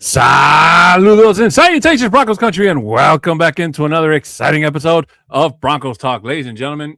Saludos and salutations, Broncos country, and welcome back into another exciting episode of Broncos Talk. Ladies and gentlemen,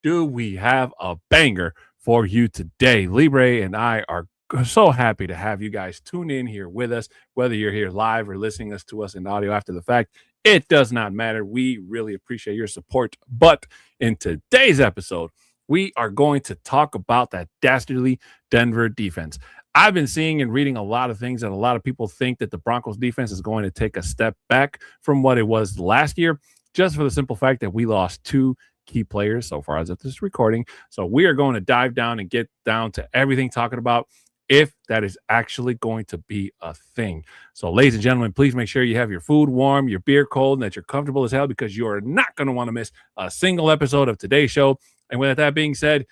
do we have a banger for you today? Libre and I are so happy to have you guys tune in here with us, whether you're here live or listening to us in audio after the fact. It does not matter. We really appreciate your support. But in today's episode, we are going to talk about that dastardly Denver defense. I've been seeing and reading a lot of things that a lot of people think that the Broncos defense is going to take a step back from what it was last year, just for the simple fact that we lost two key players so far as of this recording. So we are going to dive down and get down to everything talking about if that is actually going to be a thing. So ladies and gentlemen, please make sure you have your food warm, your beer cold, and that you're comfortable as hell, because you are not going to want to miss a single episode of today's show. And with that being said,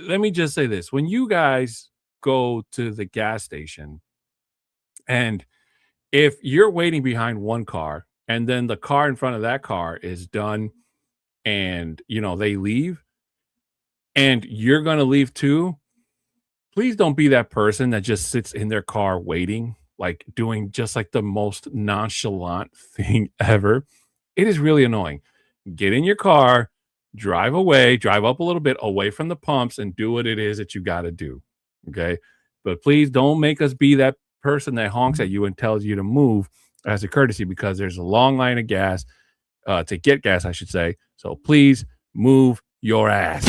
let me just say this. When you guys go to the gas station, and if you're waiting behind one car and then the car in front of that car is done and they leave and you're going to leave too, please don't be that person that just sits in their car waiting, like doing just like the most nonchalant thing ever. It is really annoying. Get in your car, drive away, drive up a little bit away from the pumps, and do what it is that you got to do. Okay. But please don't make us be that person that honks at you and tells you to move as a courtesy, because there's a long line of gas to get gas, I should say. So please move your ass.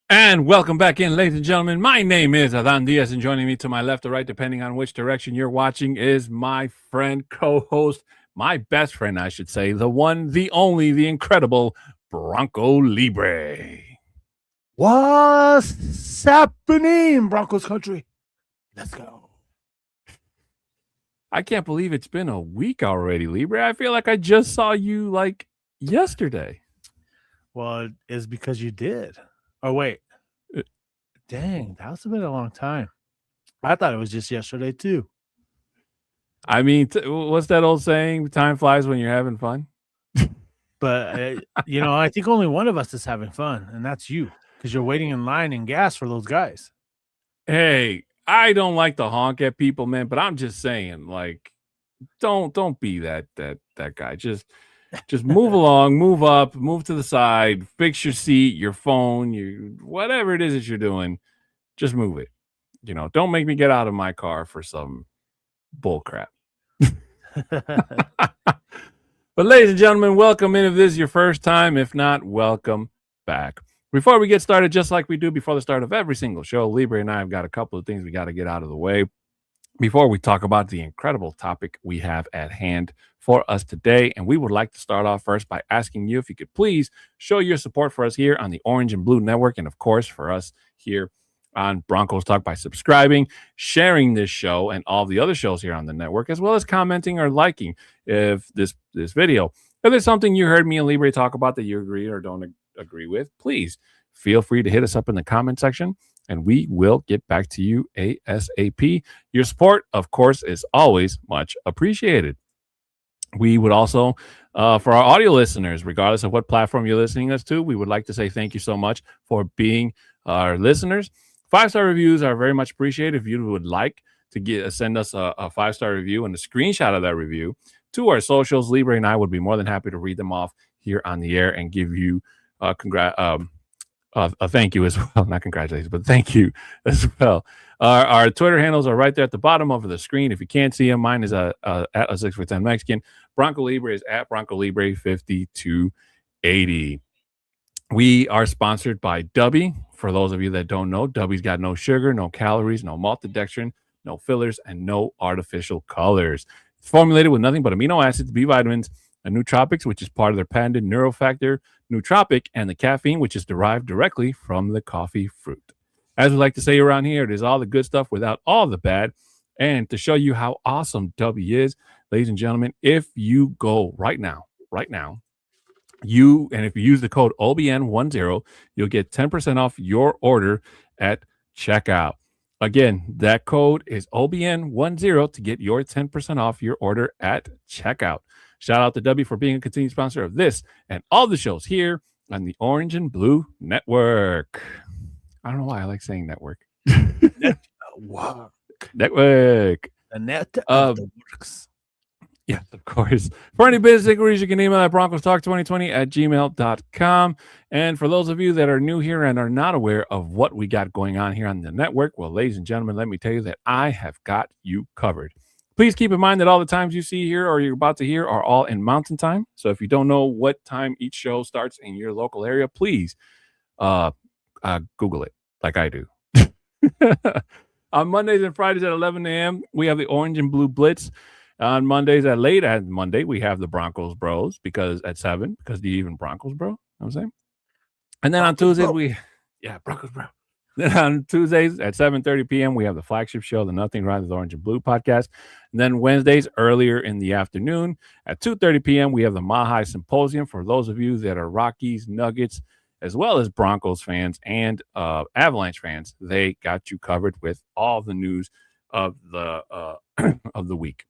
And welcome back in, ladies and gentlemen. My name is Adan Diaz, and joining me to my left or right, depending on which direction you're watching, is my friend, co-host, my best friend, I should say, the one, the only, the incredible Bronco Libre. What's happening, Broncos country? Let's go. I can't believe it's been a week already, Libre. I feel like I just saw you like yesterday. Well, it's because you did. Oh, wait. Dang, that's been a long time. I thought it was just yesterday, too. I mean, what's that old saying? Time flies when you're having fun. But, I think only one of us is having fun, and that's you, because you're waiting in line and gas for those guys. Hey, I don't like to honk at people, man, but I'm just saying, like, don't be that guy. Just move along, move up, move to the side, fix your seat, your phone, whatever it is that you're doing, just move it. Don't make me get out of my car for some bull crap. But ladies and gentlemen, welcome in if this is your first time. If not, welcome back. Before we get started, just like we do before the start of every single show, Libre and I have got a couple of things we got to get out of the way before we talk about the incredible topic we have at hand for us today. And we would like to start off first by asking you if you could please show your support for us here on the Orange and Blue Network, and of course for us here on Broncos Talk, by subscribing, sharing this show and all the other shows here on the network, as well as commenting or liking if this video. If there's something you heard me and Libre talk about that you agree or don't agree with, please feel free to hit us up in the comment section, and we will get back to you ASAP. Your support, of course, is always much appreciated. We would also, for our audio listeners, regardless of what platform you're listening us to, we would like to say thank you so much for being our listeners. 5-star reviews are very much appreciated. If you would like to send us a 5-star review and a screenshot of that review to our socials, Libre and I would be more than happy to read them off here on the air and give you a thank you as well. Not congratulations, but thank you as well. Our Twitter handles are right there at the bottom of the screen. If you can't see them, mine is at a 6'10" Mexican. Bronco Libre is at Bronco Libre 5280. We are sponsored by Dubby. For those of you that don't know, Dubby's got no sugar, no calories, no maltodextrin, no fillers, and no artificial colors. It's formulated with nothing but amino acids, B vitamins, and nootropics, which is part of their patented neurofactor nootropic, and the caffeine, which is derived directly from the coffee fruit. As we like to say around here, it is all the good stuff without all the bad. And to show you how awesome W is, ladies and gentlemen, if you go right now, if you use the code OBN10, you'll get 10% off your order at checkout. Again, that code is OBN10 to get your 10% off your order at checkout. Shout out to W for being a continued sponsor of this and all the shows here on the Orange and Blue Network. I don't know why I like saying network. Network. The net of the works. Yes, of course. For any business inquiries, you can email at broncostalk2020@gmail.com. And for those of you that are new here and are not aware of what we got going on here on the network, well, ladies and gentlemen, let me tell you that I have got you covered. Please keep in mind that all the times you see here or you're about to hear are all in Mountain Time. So if you don't know what time each show starts in your local area, please Google it like I do. On Mondays and Fridays at 11 a.m., we have the Orange and Blue Blitz. On Mondays at Monday, we have the Broncos Bros because at 7, because the even Broncos Bro, you know what I'm saying? And then Broncos on Bro. Tuesdays, Broncos Bro. Then on Tuesdays at 7:30 p.m., we have the flagship show, the Nothing Wrong with Orange and Blue podcast. And then Wednesdays, earlier in the afternoon, at 2:30 p.m., we have the Mahai Symposium. For those of you that are Rockies, Nuggets, as well as Broncos fans and Avalanche fans, they got you covered with all the news of the of the week.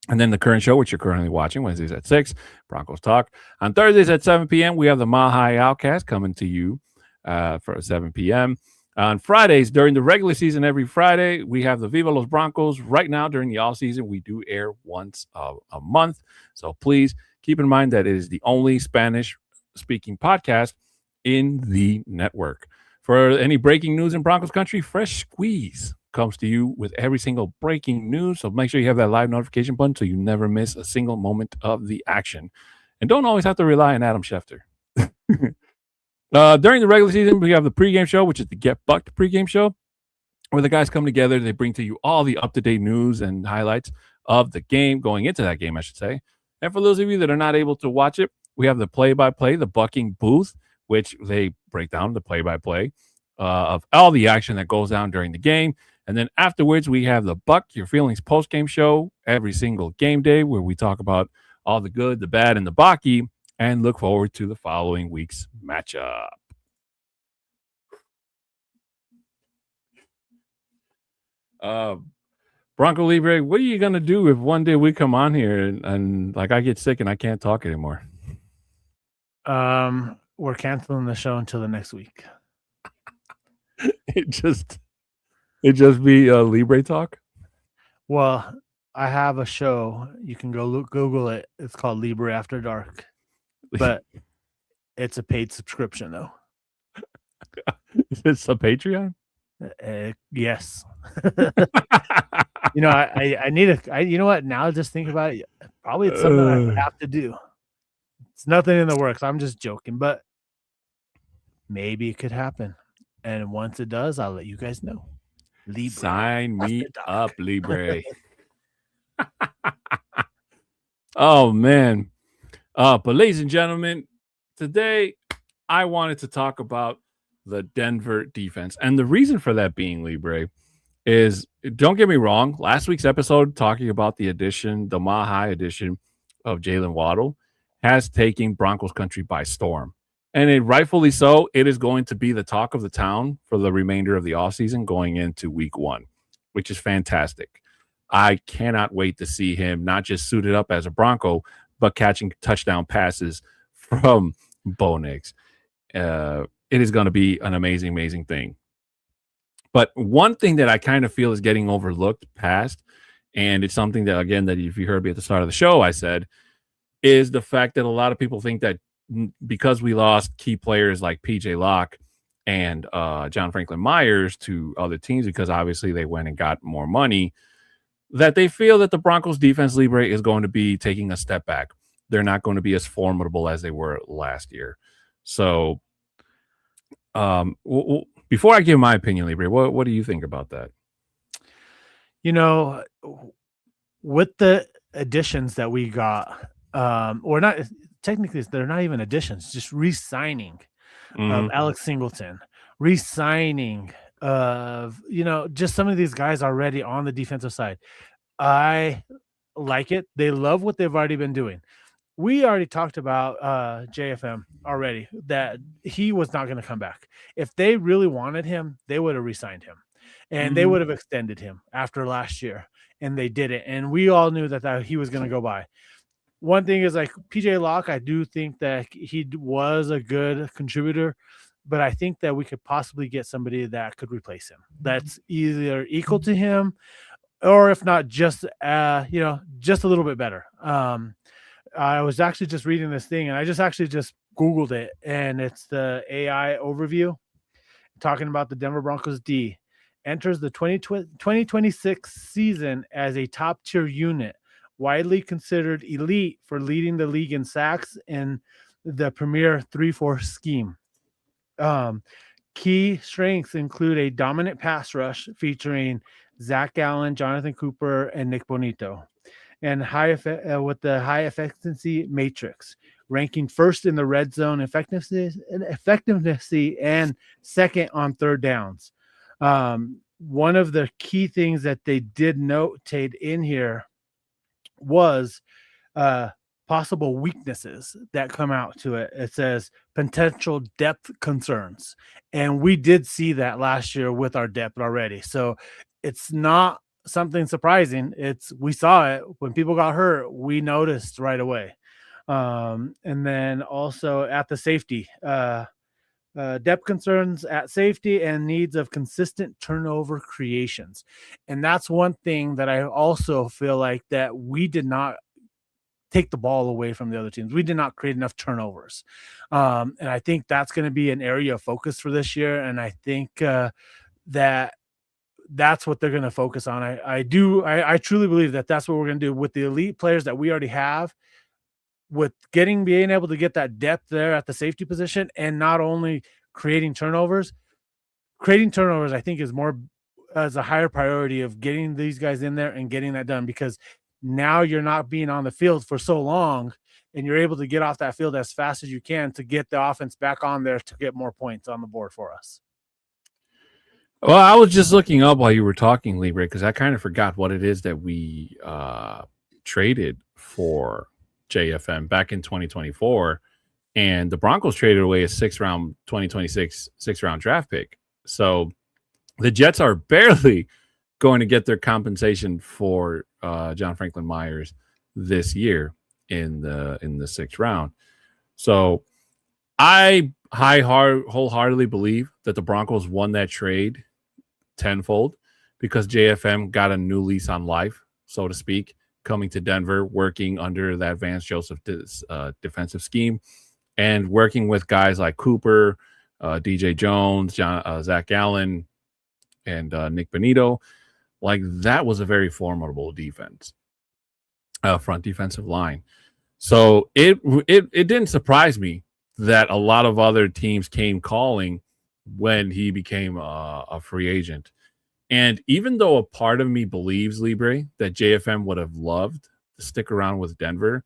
And then the current show, which you're currently watching, Wednesdays at 6, Broncos Talk. On Thursdays at 7 p.m., we have the Mahai Outcast coming to you for 7 p.m. On Fridays, during the regular season, every Friday, we have the Viva Los Broncos. Right now, during the off-season, we do air once a month. So please keep in mind that it is the only Spanish-speaking podcast in the network. For any breaking news in Broncos country, Fresh Squeeze comes to you with every single breaking news. So make sure you have that live notification button so you never miss a single moment of the action. And don't always have to rely on Adam Schefter. During the regular season, we have the pregame show, which is the Get Bucked pregame show, where the guys come together. They bring to you all the up-to-date news and highlights of the game, going into that game, I should say. And for those of you that are not able to watch it, we have the play-by-play, the Bucking Booth, which they break down the play-by-play of all the action that goes down during the game. And then afterwards, we have the Buck Your Feelings post-game show every single game day, where we talk about all the good, the bad, and the Baki, and look forward to the following week's matchup. Bronco Libre, what are you going to do if one day we come on here and like I get sick and I can't talk anymore? We're canceling the show until the next week. It just be Libre talk. Well, I have a show. You can go Google it. It's called Libre After Dark, but it's a paid subscription though. Is this a Patreon? Yes. I need you know what? Now just think about it. Probably it's something I would have to do. It's nothing in the works. I'm just joking, but maybe it could happen. And once it does, I'll let you guys know. Libre. Sign me up, Libre. Oh, man. But ladies and gentlemen, today I wanted to talk about the Denver defense. And the reason for that being, Libre, is, don't get me wrong, last week's episode talking about the Mahai edition of Jalen Waddle has taken Broncos country by storm. And rightfully so, it is going to be the talk of the town for the remainder of the offseason going into week 1, which is fantastic. I cannot wait to see him not just suited up as a Bronco, but catching touchdown passes from Bo Nix. It is going to be an amazing, amazing thing. But one thing that I kind of feel is getting overlooked past, and it's something that, again, that if you heard me at the start of the show, I said, is the fact that a lot of people think that because we lost key players like PJ Locke and John Franklin Myers to other teams, because obviously they went and got more money, that they feel that the Broncos defense, Libre, is going to be taking a step back. They're not going to be as formidable as they were last year. So before I give my opinion, Libre, what do you think about that? You know, with the additions that we got, or not technically, they're not even additions, just re-signing of Mhm. Alex Singleton, re-signing of just some of these guys already on the defensive side. I like it. They love what they've already been doing. We already talked about JFM already, that he was not going to come back. If they really wanted him, they would have re-signed him, and they Mhm. would have extended him after last year, and they didn't. And we all knew that he was going to go by. One thing is, like, PJ Locke, I do think that he was a good contributor, but I think that we could possibly get somebody that could replace him, that's either equal to him, or if not, just just a little bit better. I was actually just reading this thing, and I just Googled it, and it's the AI overview talking about the Denver Broncos D enters the 2026 season as a top tier unit, widely considered elite for leading the league in sacks in the premier 3-4 scheme. Um, Key strengths include a dominant pass rush featuring Zach Allen, Jonathan Cooper, and Nick Bonito, and with the high efficiency matrix, ranking first in the red zone effectiveness and second on third downs. One of the key things that they did notate in here was possible weaknesses that come out to it. It says potential depth concerns. And we did see that last year with our depth already. So it's not something surprising. We saw it when people got hurt, we noticed right away. And then also at the safety, depth concerns at safety and needs of consistent turnover creations. And that's one thing that I also feel like that we did not take the ball away from the other teams. We did not create enough turnovers. And I think that's going to be an area of focus for this year. And I think that that's what they're going to focus on. I truly believe that that's what we're going to do with the elite players that we already have, with being able to get that depth there at the safety position, and not only creating turnovers, I think is more as a higher priority of getting these guys in there and getting that done, because now you're not being on the field for so long, and you're able to get off that field as fast as you can to get the offense back on there to get more points on the board for us. Well, I was just looking up while you were talking, Libre, because I kind of forgot what it is that we traded for JFM back in 2024. And the Broncos traded away a 6-round 2026 6-round draft pick. So the Jets are barely going to get their compensation for John Franklin Myers this year in the 6th round. So I wholeheartedly believe that the Broncos won that trade tenfold, because JFM got a new lease on life, so to speak, coming to Denver, working under that Vance Joseph defensive scheme, and working with guys like Cooper, DJ Jones, Zach Allen, and Nick Bonito. Like, that was a very formidable defense, front defensive line. So it didn't surprise me that a lot of other teams came calling when he became a free agent. And even though a part of me believes, Libre, that JFM would have loved to stick around with Denver,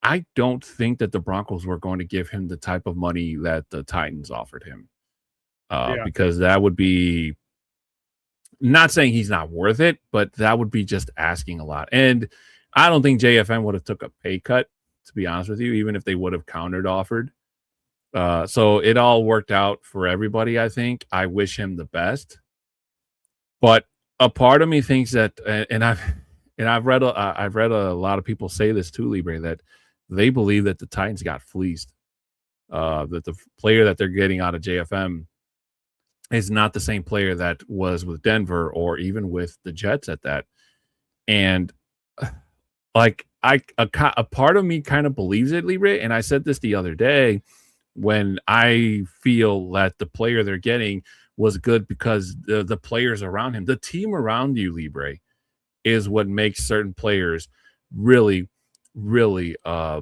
I don't think that the Broncos were going to give him the type of money that the Titans offered him. Because that would be, not saying he's not worth it, but that would be just asking a lot. And I don't think JFM would have took a pay cut, to be honest with you, even if they would have countered offered. So it all worked out for everybody, I think. I wish him the best. But a part of me thinks that, and I've read a lot of people say this too, Libre, that they believe that the Titans got fleeced. That the player that they're getting out of JFM is not the same player that was with Denver or even with the Jets at that. And like, a part of me kind of believes it, Libre. And I said this the other day, when I feel that the player they're getting was good because the players around him, the team around you, Libre, is what makes certain players really, really a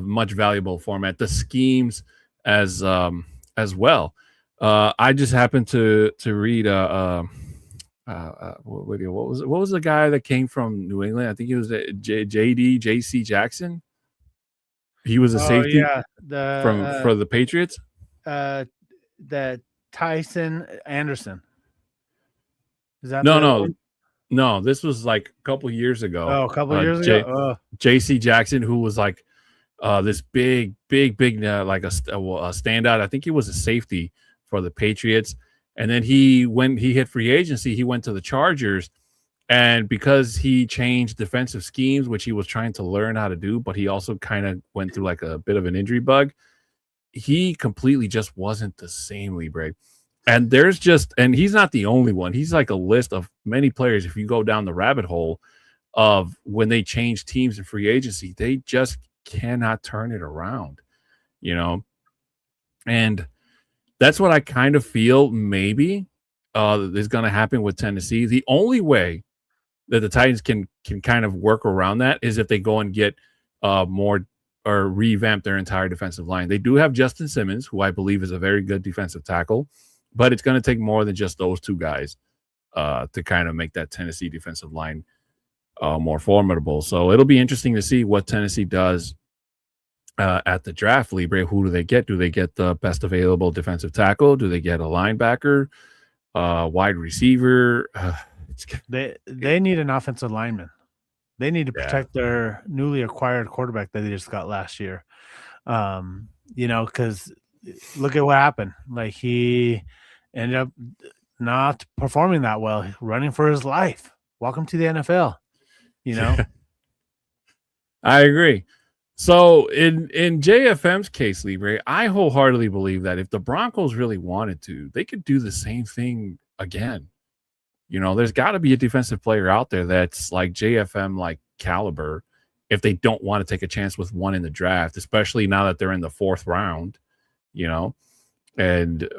much valuable format. The schemes as well. I just happened to read what was the guy that came from New England? I think he was JC Jackson. He was a Oh safety yeah, for the Patriots. The Tyson Anderson. Is that No, the no, one? no. This was like a couple years ago. Oh, a couple years ago. Oh, JC Jackson, who was like this big like a standout. I think he was a safety for the Patriots. And then when he hit free agency, he went to the Chargers. And because he changed defensive schemes, which he was trying to learn how to do, but he also kind of went through like a bit of an injury bug, he completely just wasn't the same, Libre. And and he's not the only one. He's like a list of many players. If you go down the rabbit hole of when they change teams in free agency, they just cannot turn it around, you know? And that's what I kind of feel maybe is going to happen with Tennessee. The only way that the Titans can kind of work around that is if they go and get more or revamp their entire defensive line. They do have Justin Simmons, who I believe is a very good defensive tackle, but it's going to take more than just those two guys to kind of make that Tennessee defensive line more formidable. So it'll be interesting to see what Tennessee does at the draft, Libre. Who do they get? Do they get the best available defensive tackle? Do they get a linebacker, wide receiver? They need an offensive lineman. They need to protect their newly acquired quarterback that they just got last year. Because look at what happened. Like, he ended up not performing that well, running for his life. Welcome to the NFL. I agree. So in JFM's case, Libre, I wholeheartedly believe that if the Broncos really wanted to, they could do the same thing again. There's got to be a defensive player out there that's like JFM, like caliber, if they don't want to take a chance with one in the draft, especially now that they're in the fourth round, and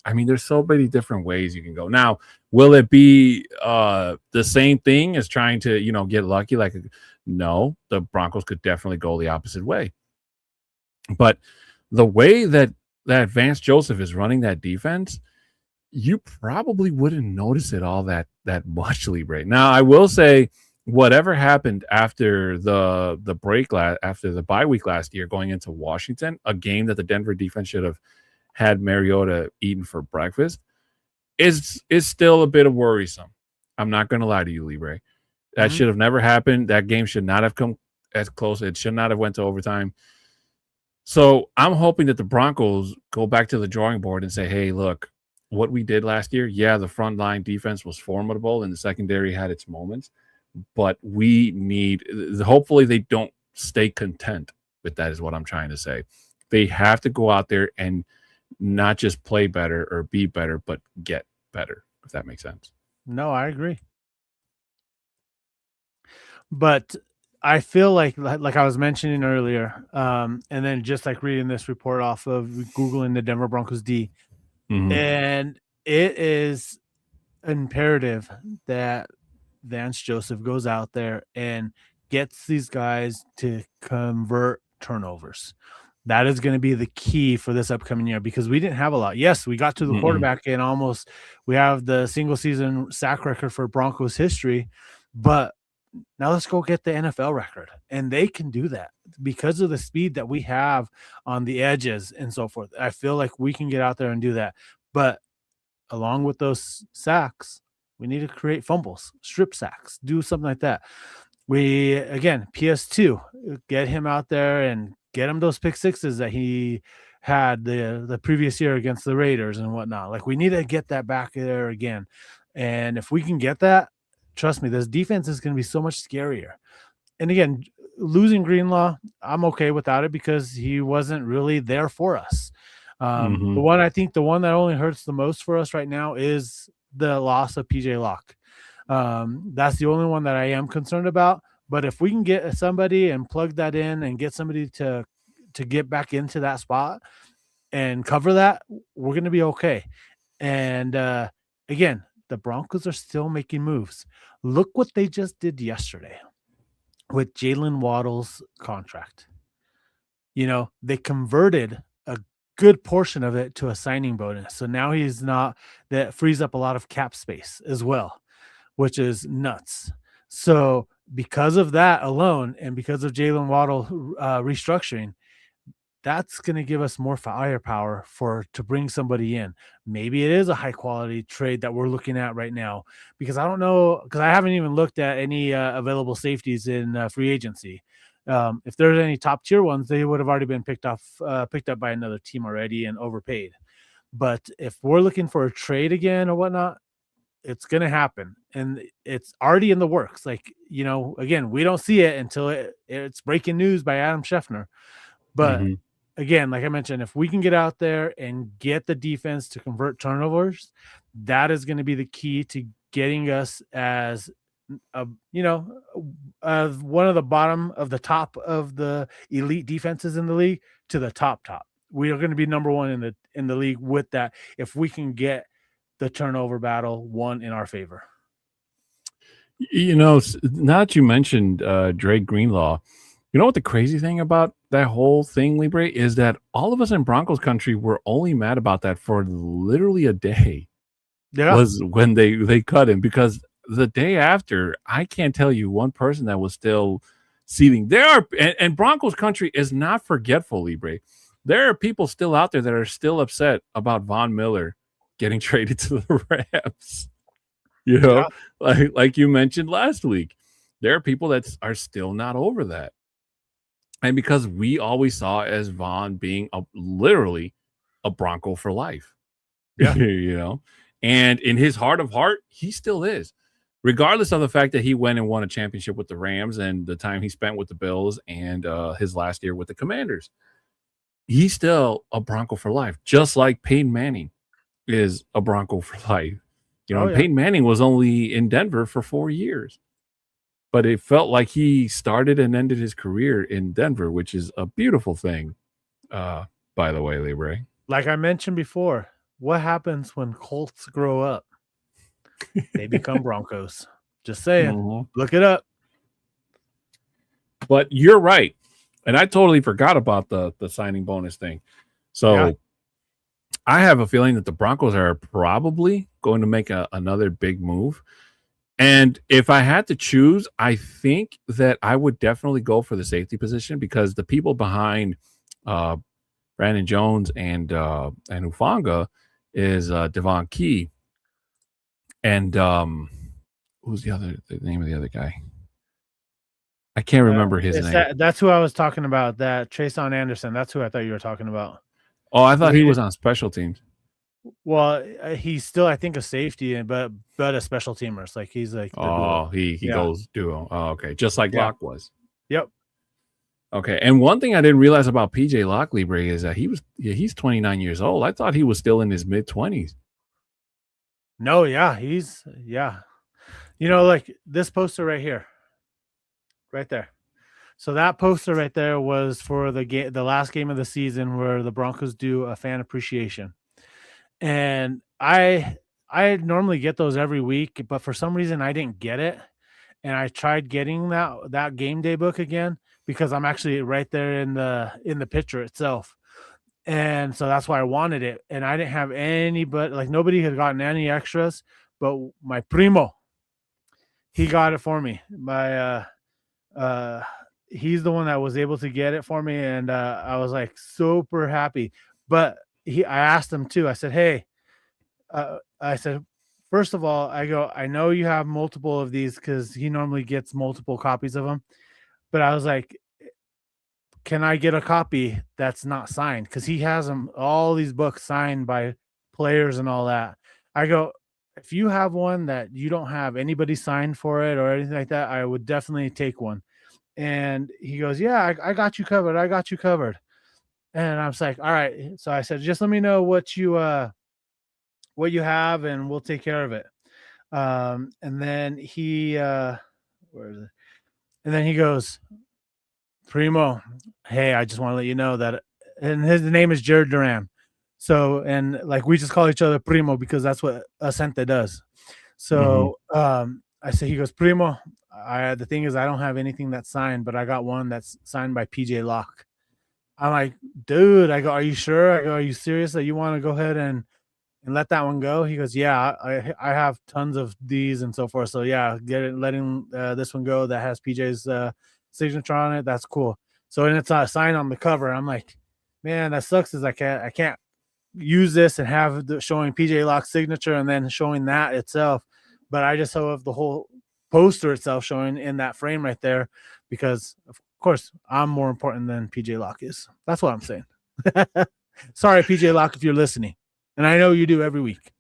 I mean, there's so many different ways you can go. Now, will it be the same thing as trying to, get lucky? No, the Broncos could definitely go the opposite way. But the way that Vance Joseph is running that defense, you probably wouldn't notice it all that much, Libre. Now, I will say, whatever happened after the break after the bye week last year, going into Washington, a game that the Denver defense should have had Mariota eaten for breakfast, is still a bit of worrisome. I'm not going to lie to you, Libre. That should have never happened. That game should not have come as close. It should not have went to overtime. So I'm hoping that the Broncos go back to the drawing board and say, hey, look, what we did last year, the front line defense was formidable and the secondary had its moments, but hopefully they don't stay content with that, is what I'm trying to say. They have to go out there and not just play better or be better, but get better, if that makes sense. No, I agree. But I feel like I was mentioning earlier, and then just like reading this report off of Googling the Denver Broncos D, and it is imperative that Vance Joseph goes out there and gets these guys to convert turnovers. That is going to be the key for this upcoming year, because we didn't have a lot. Yes, we got to the quarterback and we have the single season sack record for Broncos history, but now let's go get the NFL record. And they can do that because of the speed that we have on the edges and so forth. I feel like we can get out there and do that. But along with those sacks, we need to create fumbles, strip sacks, do something like that. PS2, get him out there and get him those pick sixes that he had the previous year against the Raiders and whatnot. Like, we need to get that back there again. And if we can get that, trust me, this defense is going to be so much scarier. And again, losing Greenlaw, I'm okay without it because he wasn't really there for us. The one that only hurts the most for us right now is the loss of PJ Locke. That's the only one that I am concerned about. But if we can get somebody and plug that in and get somebody to get back into that spot and cover that, we're going to be okay. And again, the Broncos are still making moves. Look what they just did yesterday with Jalen Waddle's contract. They converted a good portion of it to a signing bonus. So now he's not, that frees up a lot of cap space as well, which is nuts. So because of that alone, and because of Jalen Waddle restructuring, that's going to give us more firepower to bring somebody in. Maybe it is a high quality trade that we're looking at right now, because I don't know, because I haven't even looked at any available safeties in free agency. If there's any top tier ones, they would have already been picked up by another team already and overpaid. But if we're looking for a trade again or whatnot, it's going to happen, and it's already in the works. Like, again, we don't see it until it's breaking news by Adam Schefter. But again, like I mentioned, if we can get out there and get the defense to convert turnovers, that is going to be the key to getting us as one of the bottom of the top of the elite defenses in the league to the top. We are going to be number one in the league with that, if we can get the turnover battle won in our favor. Now that you mentioned Drake Greenlaw, you know what the crazy thing about that whole thing, Libre, is that all of us in Broncos country were only mad about that for literally a day. Yeah. Was when they cut him, because the day after, I can't tell you one person that was still seething. And Broncos country is not forgetful, Libre. There are people still out there that are still upset about Von Miller getting traded to the Rams. Like you mentioned last week, there are people that are still not over that. And because we always saw as Von being literally a Bronco for life. Yeah. And in his heart of heart, he still is. Regardless of the fact that he went and won a championship with the Rams and the time he spent with the Bills and his last year with the Commanders, he's still a Bronco for life, just like Peyton Manning is a Bronco for life. Peyton Manning was only in Denver for 4 years, but it felt like he started and ended his career in Denver, which is a beautiful thing. By the way, Libre. Like I mentioned before, what happens when Colts grow up? They become Broncos. Just saying. Look it up. But you're right. And I totally forgot about the signing bonus thing. So I have a feeling that the Broncos are probably going to make another big move. And if I had to choose, I think that I would definitely go for the safety position, because the people behind Brandon Jones and Hufanga is Devon Key. And who's the name of the other guy? I can't remember his name. That's who I was talking about. That Trason Anderson. That's who I thought you were talking about. Oh, I thought he was on special teams. Well, he's still, I think, a safety, but a special teamer. Like he's like. He goes duo. Oh, okay, just like Locke was. Yep. Okay, and one thing I didn't realize about PJ Locke, Libre, is that he's 29 years old. I thought he was still in his mid-20s. No, he's like this poster right here, right there. So that poster right there was for the last game of the season, where the Broncos do a fan appreciation. And I normally get those every week, but for some reason I didn't get it. And I tried getting that game day book again, because I'm actually right there in the picture itself. And so that's why I wanted it. And I didn't have nobody had gotten any extras, but my primo, he got it for me. He's the one that was able to get it for me. And I was like super happy. But I asked him too. I said, hey, first of all, I know you have multiple of these, because he normally gets multiple copies of them. But I was like, can I get a copy that's not signed? Because he has all these books signed by players and all that. I go, if you have one that you don't have anybody signed for it or anything like that, I would definitely take one. And he goes, yeah, I got you covered. I got you covered. And I was like, all right. So I said, just let me know what you have, and we'll take care of it. And then where is it? And then he goes, Primo, hey, I just want to let you know that, and his name is Jared Duran. So, and like we just call each other Primo because that's what Asante does. So I say, he goes, Primo, the thing is, I don't have anything that's signed, but I got one that's signed by PJ Locke. I'm like, dude, I go, are you sure? I go, are you serious that you want to go ahead and let that one go? He goes, yeah, I have tons of these and so forth. So yeah, letting this one go that has PJ's signature on it. That's cool. So and it's a sign on the cover. I'm like, man, that sucks. Is I can't use this and have showing PJ Lock's signature and then showing that itself. But I just have the whole poster itself showing in that frame right there because of course I'm more important than PJ Lock is. That's what I'm saying. Sorry, PJ Lock, if you're listening. And I know you do every week.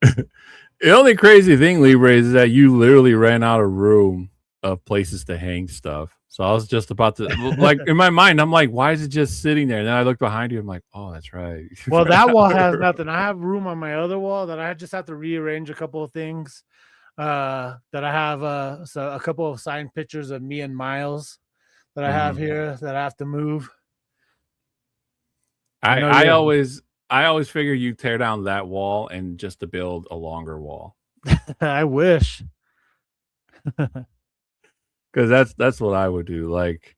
The only crazy thing, Libre, is that you literally ran out of room of places to hang stuff. So I was just about to, like, in my mind, I'm like, why is it just sitting there? And then I look behind you, I'm like, oh, that's right. Well, that wall has nothing. I have room on my other wall that I just have to rearrange a couple of things. That I have so a couple of signed pictures of me and Miles that I have here that I have to move. I always figure you tear down that wall and just to build a longer wall. I wish. Because that's what I would do. Like,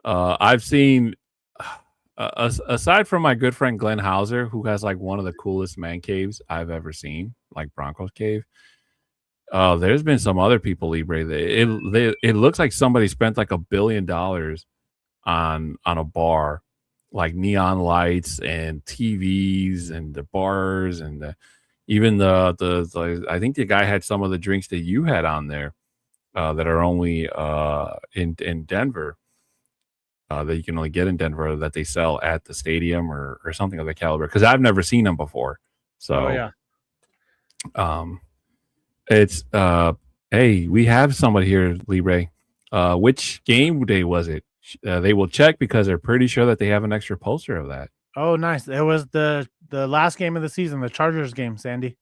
I've seen, aside from my good friend Glenn Hauser, who has like one of the coolest man caves I've ever seen, like Broncos Cave. There's been some other people, Libre. It looks like somebody spent like $1 billion on a bar, like neon lights and TVs and the bars and even the I think the guy had some of the drinks that you had on there. That are only in Denver, that you can only get in Denver, that they sell at the stadium or something of the caliber. Because I've never seen them before. So, it's hey, we have somebody here, Libre. Which game day was it? They will check because they're pretty sure that they have an extra poster of that. Oh, nice! It was the last game of the season, the Chargers game, Sandy.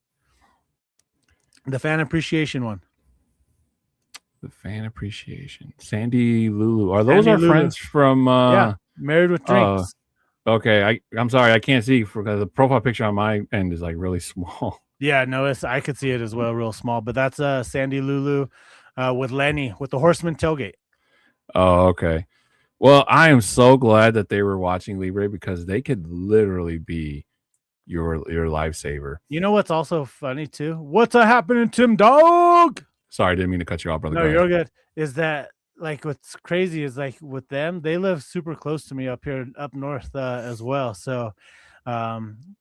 The fan appreciation one. The fan appreciation. Sandy Lulu. Are those our friends from Married with Drinks? Okay. I'm sorry, I can't see because the profile picture on my end is like really small. Yeah, no, I could see it as well, real small. But that's Sandy Lulu with Lenny with the Horseman tailgate. Oh, okay. Well, I am so glad that they were watching Libre because they could literally be your lifesaver. You know what's also funny too? What's happening, Tim Dog? Sorry, I didn't mean to cut you off, brother. No, you're good. Is that like what's crazy is like with them, they live super close to me up here, up north as well. So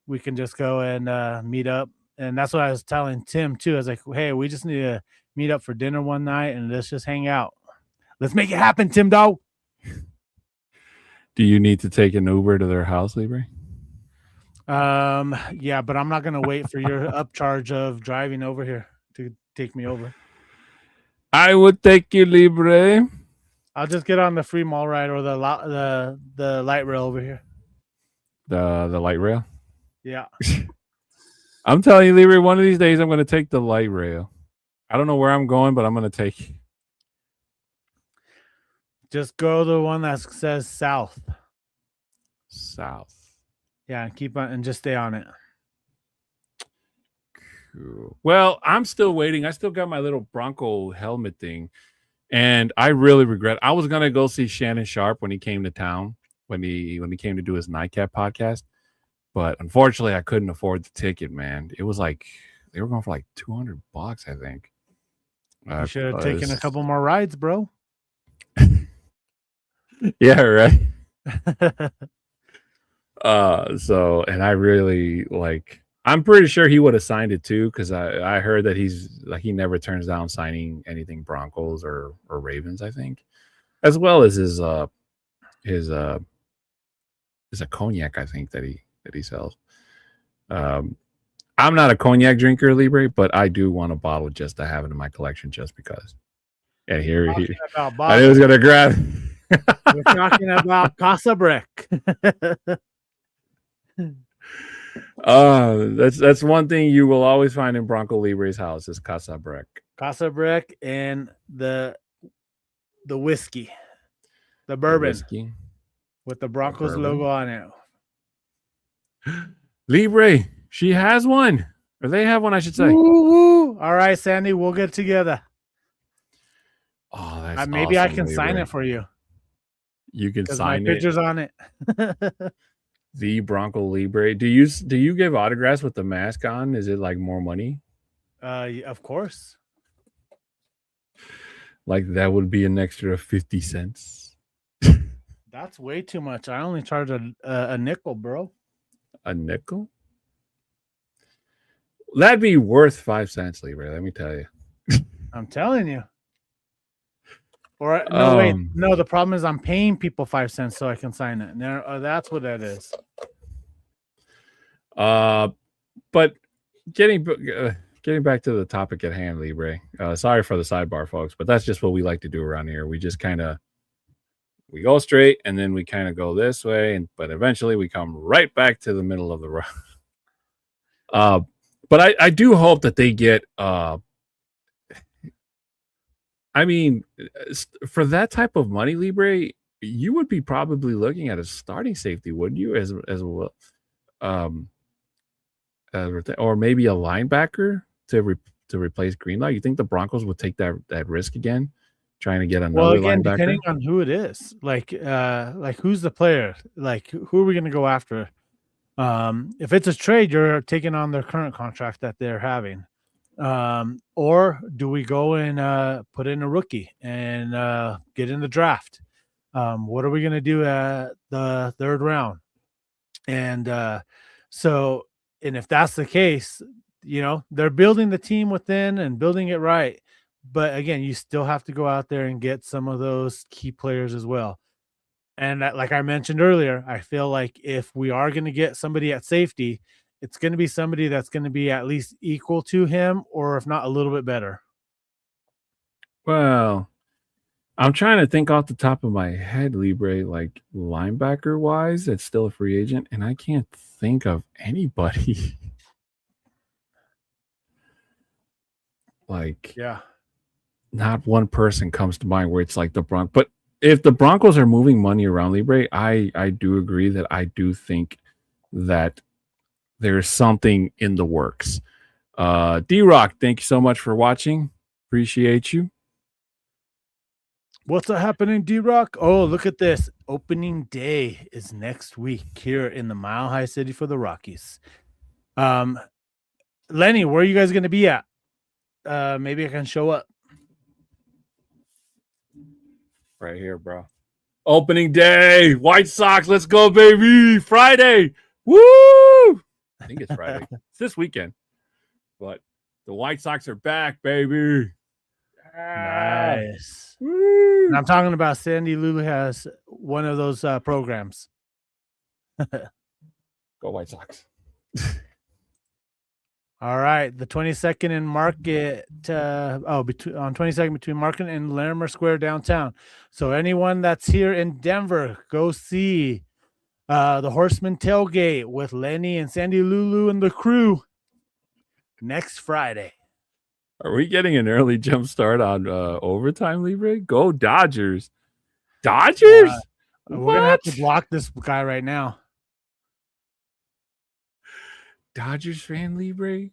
we can just go and meet up. And that's what I was telling Tim too. I was like, hey, we just need to meet up for dinner one night and let's just hang out. Let's make it happen, Tim Dog. Do you need to take an Uber to their house, Libre? Yeah, but I'm not gonna wait for your upcharge of driving over here to take me over. I would take you, Libre. I'll just get on the free mall ride or the light rail over here. The light rail? Yeah. I'm telling you, Libre, one of these days I'm going to take the light rail. I don't know where I'm going, but I'm going to take you. Just go to the one that says south. South. Yeah, and keep on and just stay on it. Cool. Well, I'm still waiting. I still got my little Bronco helmet thing. And I really regret. I was gonna go see Shannon Sharp when he came to town, when he came to do his Nightcap podcast. But unfortunately, I couldn't afford the ticket, man. It was like they were going for like $200, I think. You should have taken a couple more rides, bro. Yeah, right. So, and I really like. I'm pretty sure he would have signed it too, because I heard that he's like he never turns down signing anything Broncos or Ravens, I think, as well as his a cognac, I think that he sells. I'm not a cognac drinker, Libre, but I do want a bottle just to have it in my collection, just because. And here I was gonna grab. We're talking about Casa Brick. That's one thing you will always find in Bronco Libre's house is Casa Brick. Casa Brick and the whiskey, the bourbon, whiskey. With the Broncos logo on it. Libre, she has one, or they have one, I should say. Woo-woo. All right, Sandy, we'll get together. Oh, that's maybe awesome, I can Libre. sign it for you. You can because my sign it. picture's on it. The Bronco Libre. Do you give autographs with the mask on? Is it like more money? Of course. Like that would be an extra 50 cents. That's way too much. I only charge a nickel, bro. A nickel? That'd be worth 5 cents, Libre. Let me tell you. I'm telling you. Or no, wait, no. The problem is I'm paying people 5 cents so I can sign it. That's what that is. But getting back to the topic at hand, Libre. Sorry for the sidebar, folks, but that's just what we like to do around here. We just we go straight and then we kind of go this way, but eventually we come right back to the middle of the road. But I do hope that they get. I mean, for that type of money, Libre, you would be probably looking at a starting safety, wouldn't you? As well, or maybe a linebacker to replace Greenlaw. You think the Broncos would take that risk again, trying to get another linebacker? Depending on who it is, like who's the player, like who are we going to go after? If it's a trade, you're taking on their current contract that they're having. Or do we go and put in a rookie and get in the draft? What are we going to do at the third round? And and if that's the case, they're building the team within and building it right. But again, you still have to go out there and get some of those key players as well. And like I mentioned earlier, I feel like if we are going to get somebody at safety, it's going to be somebody that's going to be at least equal to him, or if not a little bit better. Well, I'm trying to think off the top of my head, Libre, like linebacker wise, that's still a free agent, and I can't think of anybody. Like, yeah, not one person comes to mind where it's like the Broncos. But if the Broncos are moving money around, Libre, I do agree that I do think that there's something in the works. D-Rock, thank you so much for watching. Appreciate you. What's happening, D-Rock? Oh, look at this. Opening day is next week here in the Mile High City for the Rockies. Lenny, where are you guys going to be at? Maybe I can show up. Right here, bro. Opening day. White Sox. Let's go, baby. Friday. Woo! I think it's Friday. It's this weekend. But the White Sox are back, baby. Nice. And I'm talking about Sandy Lulu has one of those programs. Go White Sox. All right. The 22nd in Market. On 22nd between Market and Larimer Square downtown. So anyone that's here in Denver, go see the Horseman Tailgate with Lenny and Sandy Lulu and the crew next Friday. Are we getting an early jump start on overtime, Libre? Go Dodgers. Dodgers? We're going to have to block this guy right now. Dodgers fan, Libre?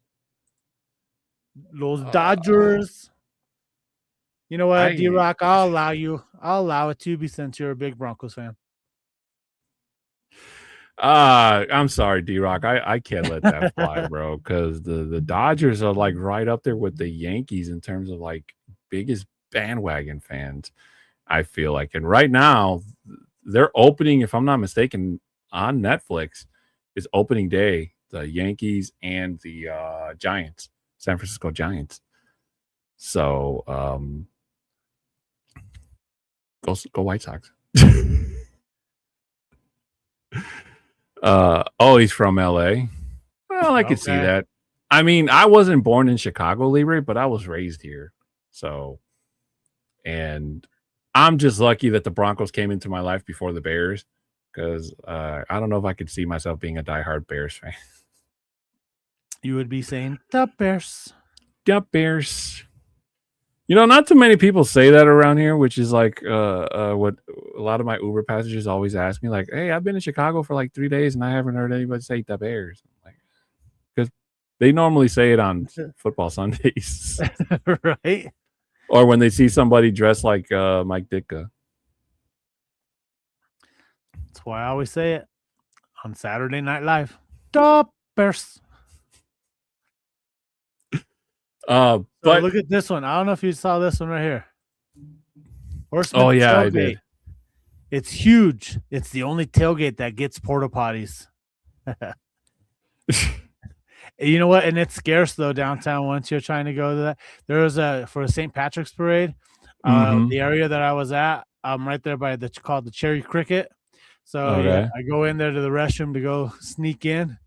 Los Dodgers. You know what, D-Rock? I'll allow you. I'll allow it to be since you're a big Broncos fan. I'm sorry, D-Rock. I can't let that fly, bro, because the Dodgers are like right up there with the Yankees in terms of like biggest bandwagon fans, I feel like. And right now, they're opening, if I'm not mistaken, on Netflix is opening day, the Yankees and the Giants, San Francisco Giants. So go White Sox. He's from LA. Well, I could see that. I mean, I wasn't born in Chicago, Libre, but I was raised here. So, and I'm just lucky that the Broncos came into my life before the Bears, because I don't know if I could see myself being a diehard Bears fan. You would be saying the Bears. The Bears. You know, not too many people say that around here, which is like what a lot of my Uber passengers always ask me, like, hey, I've been in Chicago for like 3 days and I haven't heard anybody say the Bears. Like, because they normally say it on football Sundays. Right. Or when they see somebody dressed like Mike Ditka. why I always say it on Saturday Night Live. Toppers. But look at this one. I don't know if you saw this one right here. Horseman oh yeah, tailgate. I did. It's huge. It's the only tailgate that gets porta potties. You know what? And it's scarce though downtown. Once you're trying to go to that, there was for a St. Patrick's parade. The area that I was at, right there by called the Cherry Cricket. So yeah, I go in there to the restroom to go sneak in,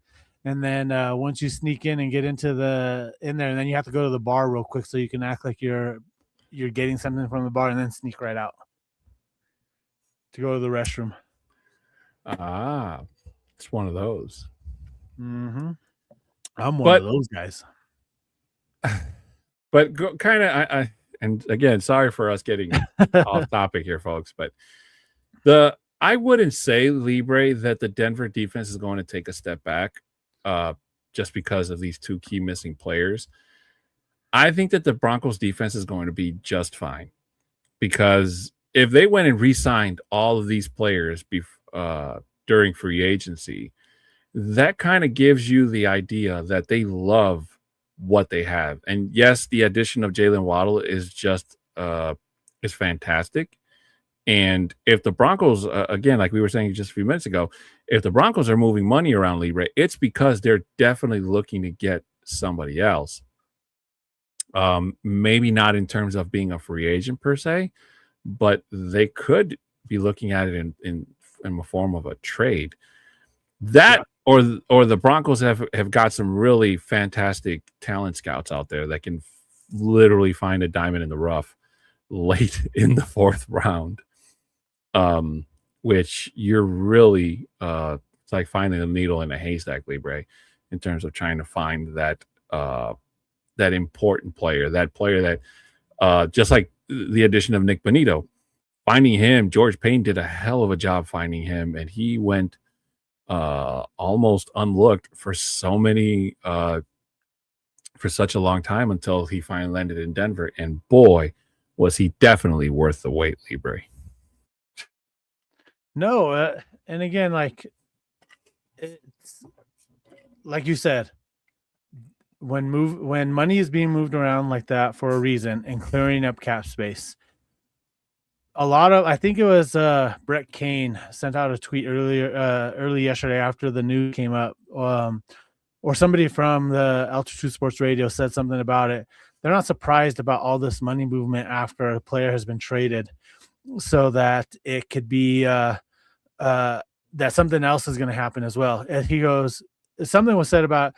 and then once you sneak in and get into there, and then you have to go to the bar real quick so you can act like you're getting something from the bar, and then sneak right out to go to the restroom. It's one of those. Mm-hmm. I'm one of those guys. But kind of, and again, sorry for us getting off topic here, folks. But I wouldn't say, Libre, that the Denver defense is going to take a step back just because of these two key missing players. I think that the Broncos defense is going to be just fine, because if they went and re-signed all of these players during free agency, that kind of gives you the idea that they love what they have. And yes, the addition of Jalen Waddle is just is fantastic. And if the Broncos, again, like we were saying just a few minutes ago, if the Broncos are moving money around, Libre, it's because they're definitely looking to get somebody else. Maybe not in terms of being a free agent per se, but they could be looking at it in the form of a trade. Or the Broncos have got some really fantastic talent scouts out there that can literally find a diamond in the rough late in the fourth round, which you're really it's like finding a needle in a haystack, Libre, in terms of trying to find that important player, that just like the addition of Nick Bonito, finding him. George Payne did a hell of a job finding him, and he went almost unlooked for so such a long time until he finally landed in Denver. And boy, was he definitely worth the wait, Libre. No, and again, it's like you said, when money is being moved around like that for a reason and clearing up cap space. I think it was Brett Kane sent out a tweet early yesterday after the news came up, or somebody from the Altitude Sports Radio said something about it. They're not surprised about all this money movement after a player has been traded, so that it could be that something else is going to happen as well. And he goes, something was said about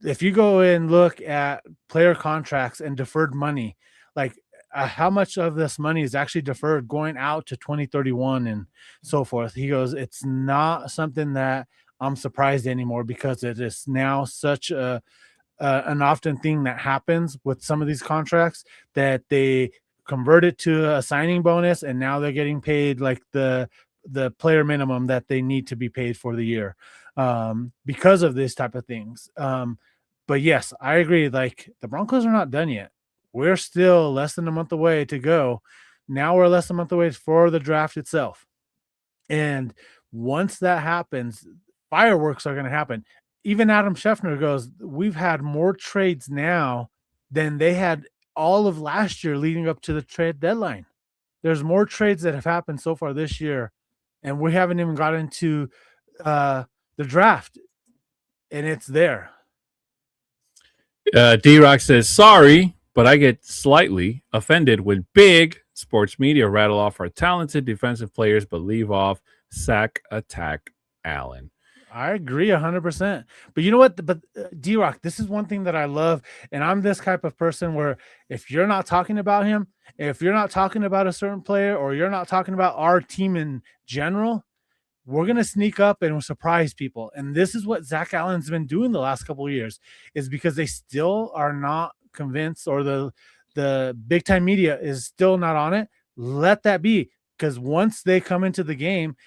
if you go and look at player contracts and deferred money, like how much of this money is actually deferred going out to 2031 and so forth. He goes, it's not something that I'm surprised anymore, because it is now such an often thing that happens with some of these contracts that they convert it to a signing bonus, and now they're getting paid like the player minimum that they need to be paid for the year because of this type of things. But yes, I agree. Like, the Broncos are not done yet. We're still less than a month away to go. Now we're less than a month away for the draft itself. And once that happens, fireworks are going to happen. Even Adam Schefter goes, we've had more trades now than they had all of last year leading up to the trade deadline. There's more trades that have happened so far this year, and we haven't even got into the draft, and it's there. D-Rock says, sorry, but I get slightly offended when big sports media rattle off our talented defensive players but leave off sack attack Allen. I agree 100%. But you know what? But D-Rock, this is one thing that I love. And I'm this type of person where if you're not talking about him, if you're not talking about a certain player, or you're not talking about our team in general, we're going to sneak up and surprise people. And this is what Zach Allen's been doing the last couple of years, is because they still are not convinced, or the big time media is still not on it. Let that be, because once they come into the game,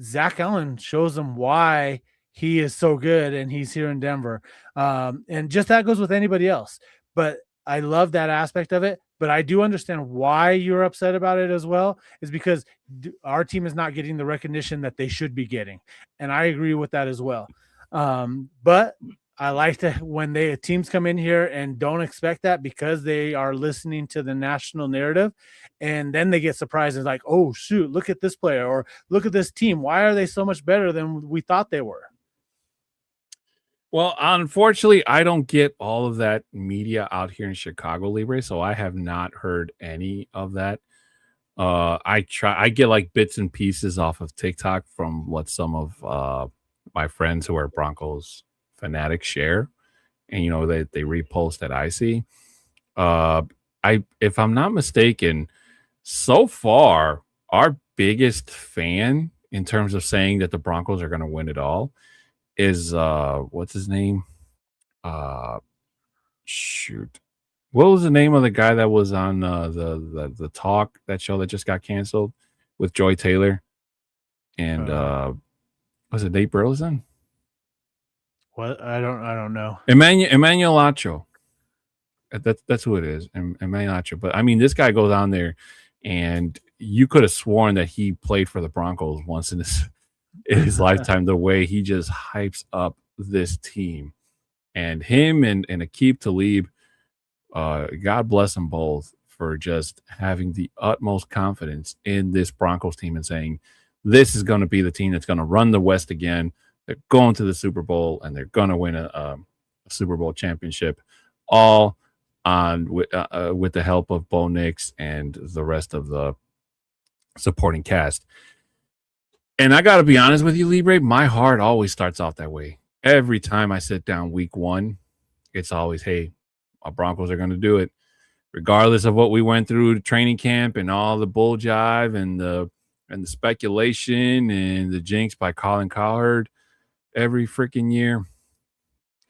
Zach Allen shows them why he is so good and he's here in Denver. And just that goes with anybody else. But I love that aspect of it. but I do understand why you're upset about it as well, is because our team is not getting the recognition that they should be getting. And I agree with that as well. But I like to when teams come in here and don't expect that because they are listening to the national narrative, and then they get surprised and like, oh shoot, look at this player or look at this team. Why are they so much better than we thought they were? Well, unfortunately, I don't get all of that media out here in Chicago, Libre, so I have not heard any of that. I get like bits and pieces off of TikTok from what some of my friends who are Broncos fanatics share, and they repost that I see. If I'm not mistaken, so far our biggest fan in terms of saying that the Broncos are going to win it all is what's his name? Shoot. What was the name of the guy that was on the talk, that show that just got canceled with Joy Taylor? And was it Nate Burleson? What? I don't know. Emmanuel Acho. That's who it is. Emmanuel Acho. But I mean, this guy goes on there and you could have sworn that he played for the Broncos once in his lifetime, the way he just hypes up this team. And him and Aqib Talib, God bless them both for just having the utmost confidence in this Broncos team and saying, this is going to be the team that's going to run the West again. They're going to the Super Bowl and they're going to win a Super Bowl championship, all on with the help of Bo Nix and the rest of the supporting cast. And I got to be honest with you, Libre, my heart always starts off that way. Every time I sit down week one, it's always, hey, our Broncos are going to do it. Regardless of what we went through training camp and all the bull jive and the speculation and the jinx by Colin Cowherd every freaking year,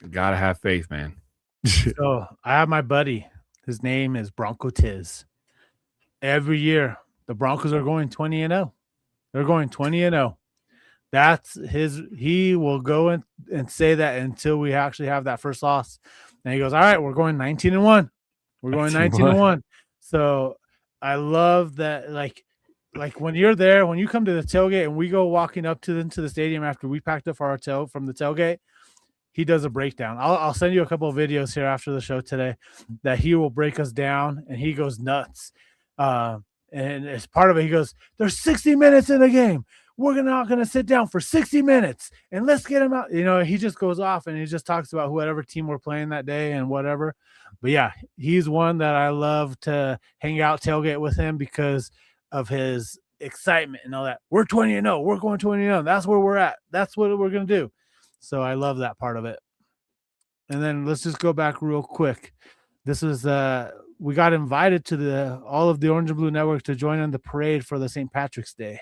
you got to have faith, man. So I have my buddy. His name is Bronco Tiz. Every year, the Broncos are going 20-0. They're going 20-0. That's he will go and say that until we actually have that first loss. And he goes, all right, we're going 19-1. We're going 19-1. So I love that. Like when you're there, when you come to the tailgate and we go walking up into the stadium after we packed up our hotel from the tailgate, he does a breakdown. I'll send you a couple of videos here after the show today that he will break us down, and he goes nuts. And as part of it, he goes, there's 60 minutes in the game. We're not going to sit down for 60 minutes and let's get him out. He just goes off and he just talks about whatever team we're playing that day and whatever. But yeah, he's one that I love to hang out, tailgate with him because of his excitement and all that. We're 20-0. We're going 20-0. That's where we're at. That's what we're going to do. So I love that part of it. And then let's just go back real quick. This is we got invited to all of the Orange and Blue Network to join on the parade for the St. Patrick's Day.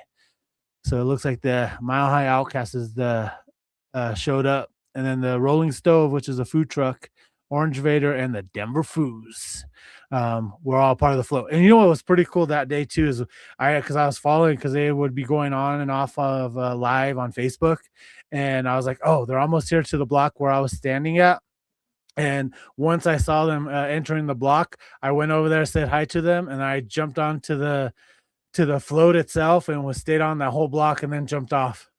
So it looks like the Mile High Outcast is showed up, and then the Rolling Stove, which is a food truck, Orange Vader, and the Denver Foos were all part of the float. And you know what was pretty cool that day too is because I was following because they would be going on and off of live on Facebook, and I was like, oh, they're almost here to the block where I was standing at. And once I saw them entering the block, I went over there, said hi to them, and I jumped onto the float itself and stayed on that whole block and then jumped off.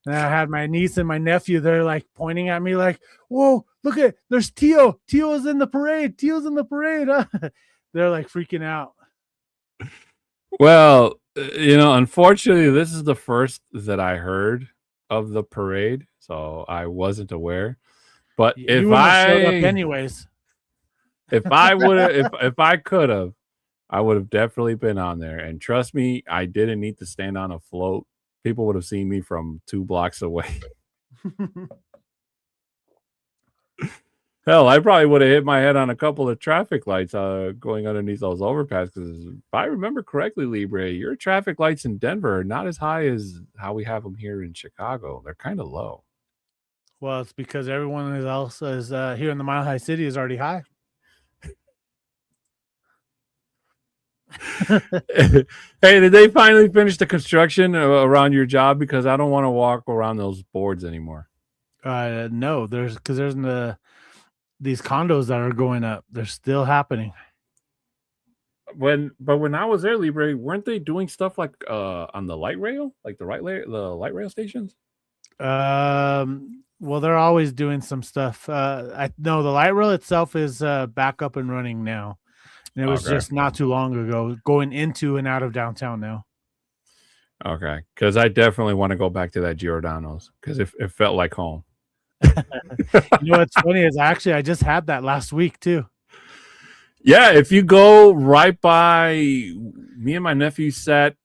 And I had my niece and my nephew there like pointing at me like, whoa, look at, there's Tio. Tio's in the parade. Tio's in the parade. They're like freaking out. Well, unfortunately, this is the first that I heard of the parade, so I wasn't aware. But if I showed up anyways, if I could have, I would have definitely been on there. And trust me, I didn't need to stand on a float. People would have seen me from 2 blocks away. Hell, I probably would have hit my head on a couple of traffic lights going underneath those overpasses. Because if I remember correctly, Libre, your traffic lights in Denver are not as high as how we have them here in Chicago. They're kind of low. Well, it's because everyone else is here in the Mile High City is already high. Hey, did they finally finish the construction around your job? Because I don't want to walk around those boards anymore. No, there's these condos that are going up. They're still happening. when I was there, Libre, weren't they doing stuff like on the light rail, like the light rail stations? Well, they're always doing some stuff. I know the light rail itself is back up and running now. And it was Okay. just not too long ago, going into and out of downtown now. Okay, because I definitely want to go back to that Giordano's because it felt like home. You know what's funny is I just had that last week too. Yeah, if you go right by me and my nephew sat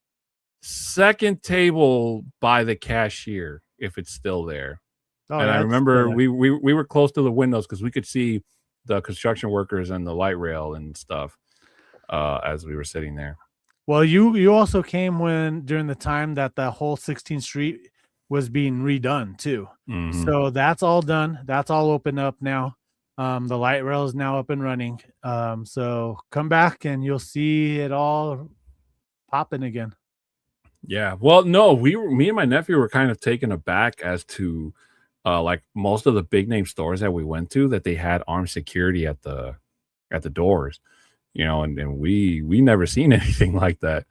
second table by the cashier, if it's still there. Oh, and yeah, I it's still remember there. we were close to the windows because we could see the construction workers and the light rail and stuff as we were sitting there. Well, you also came during the time that the whole 16th Street was being redone too. Mhm. So that's all done. That's all open up now. The light rail is now up and running. So come back and you'll see it all popping again. Yeah. Well, no, me and my nephew were kind of taken aback as to like most of the big name stores that we went to that they had armed security at the doors, and we never seen anything like that.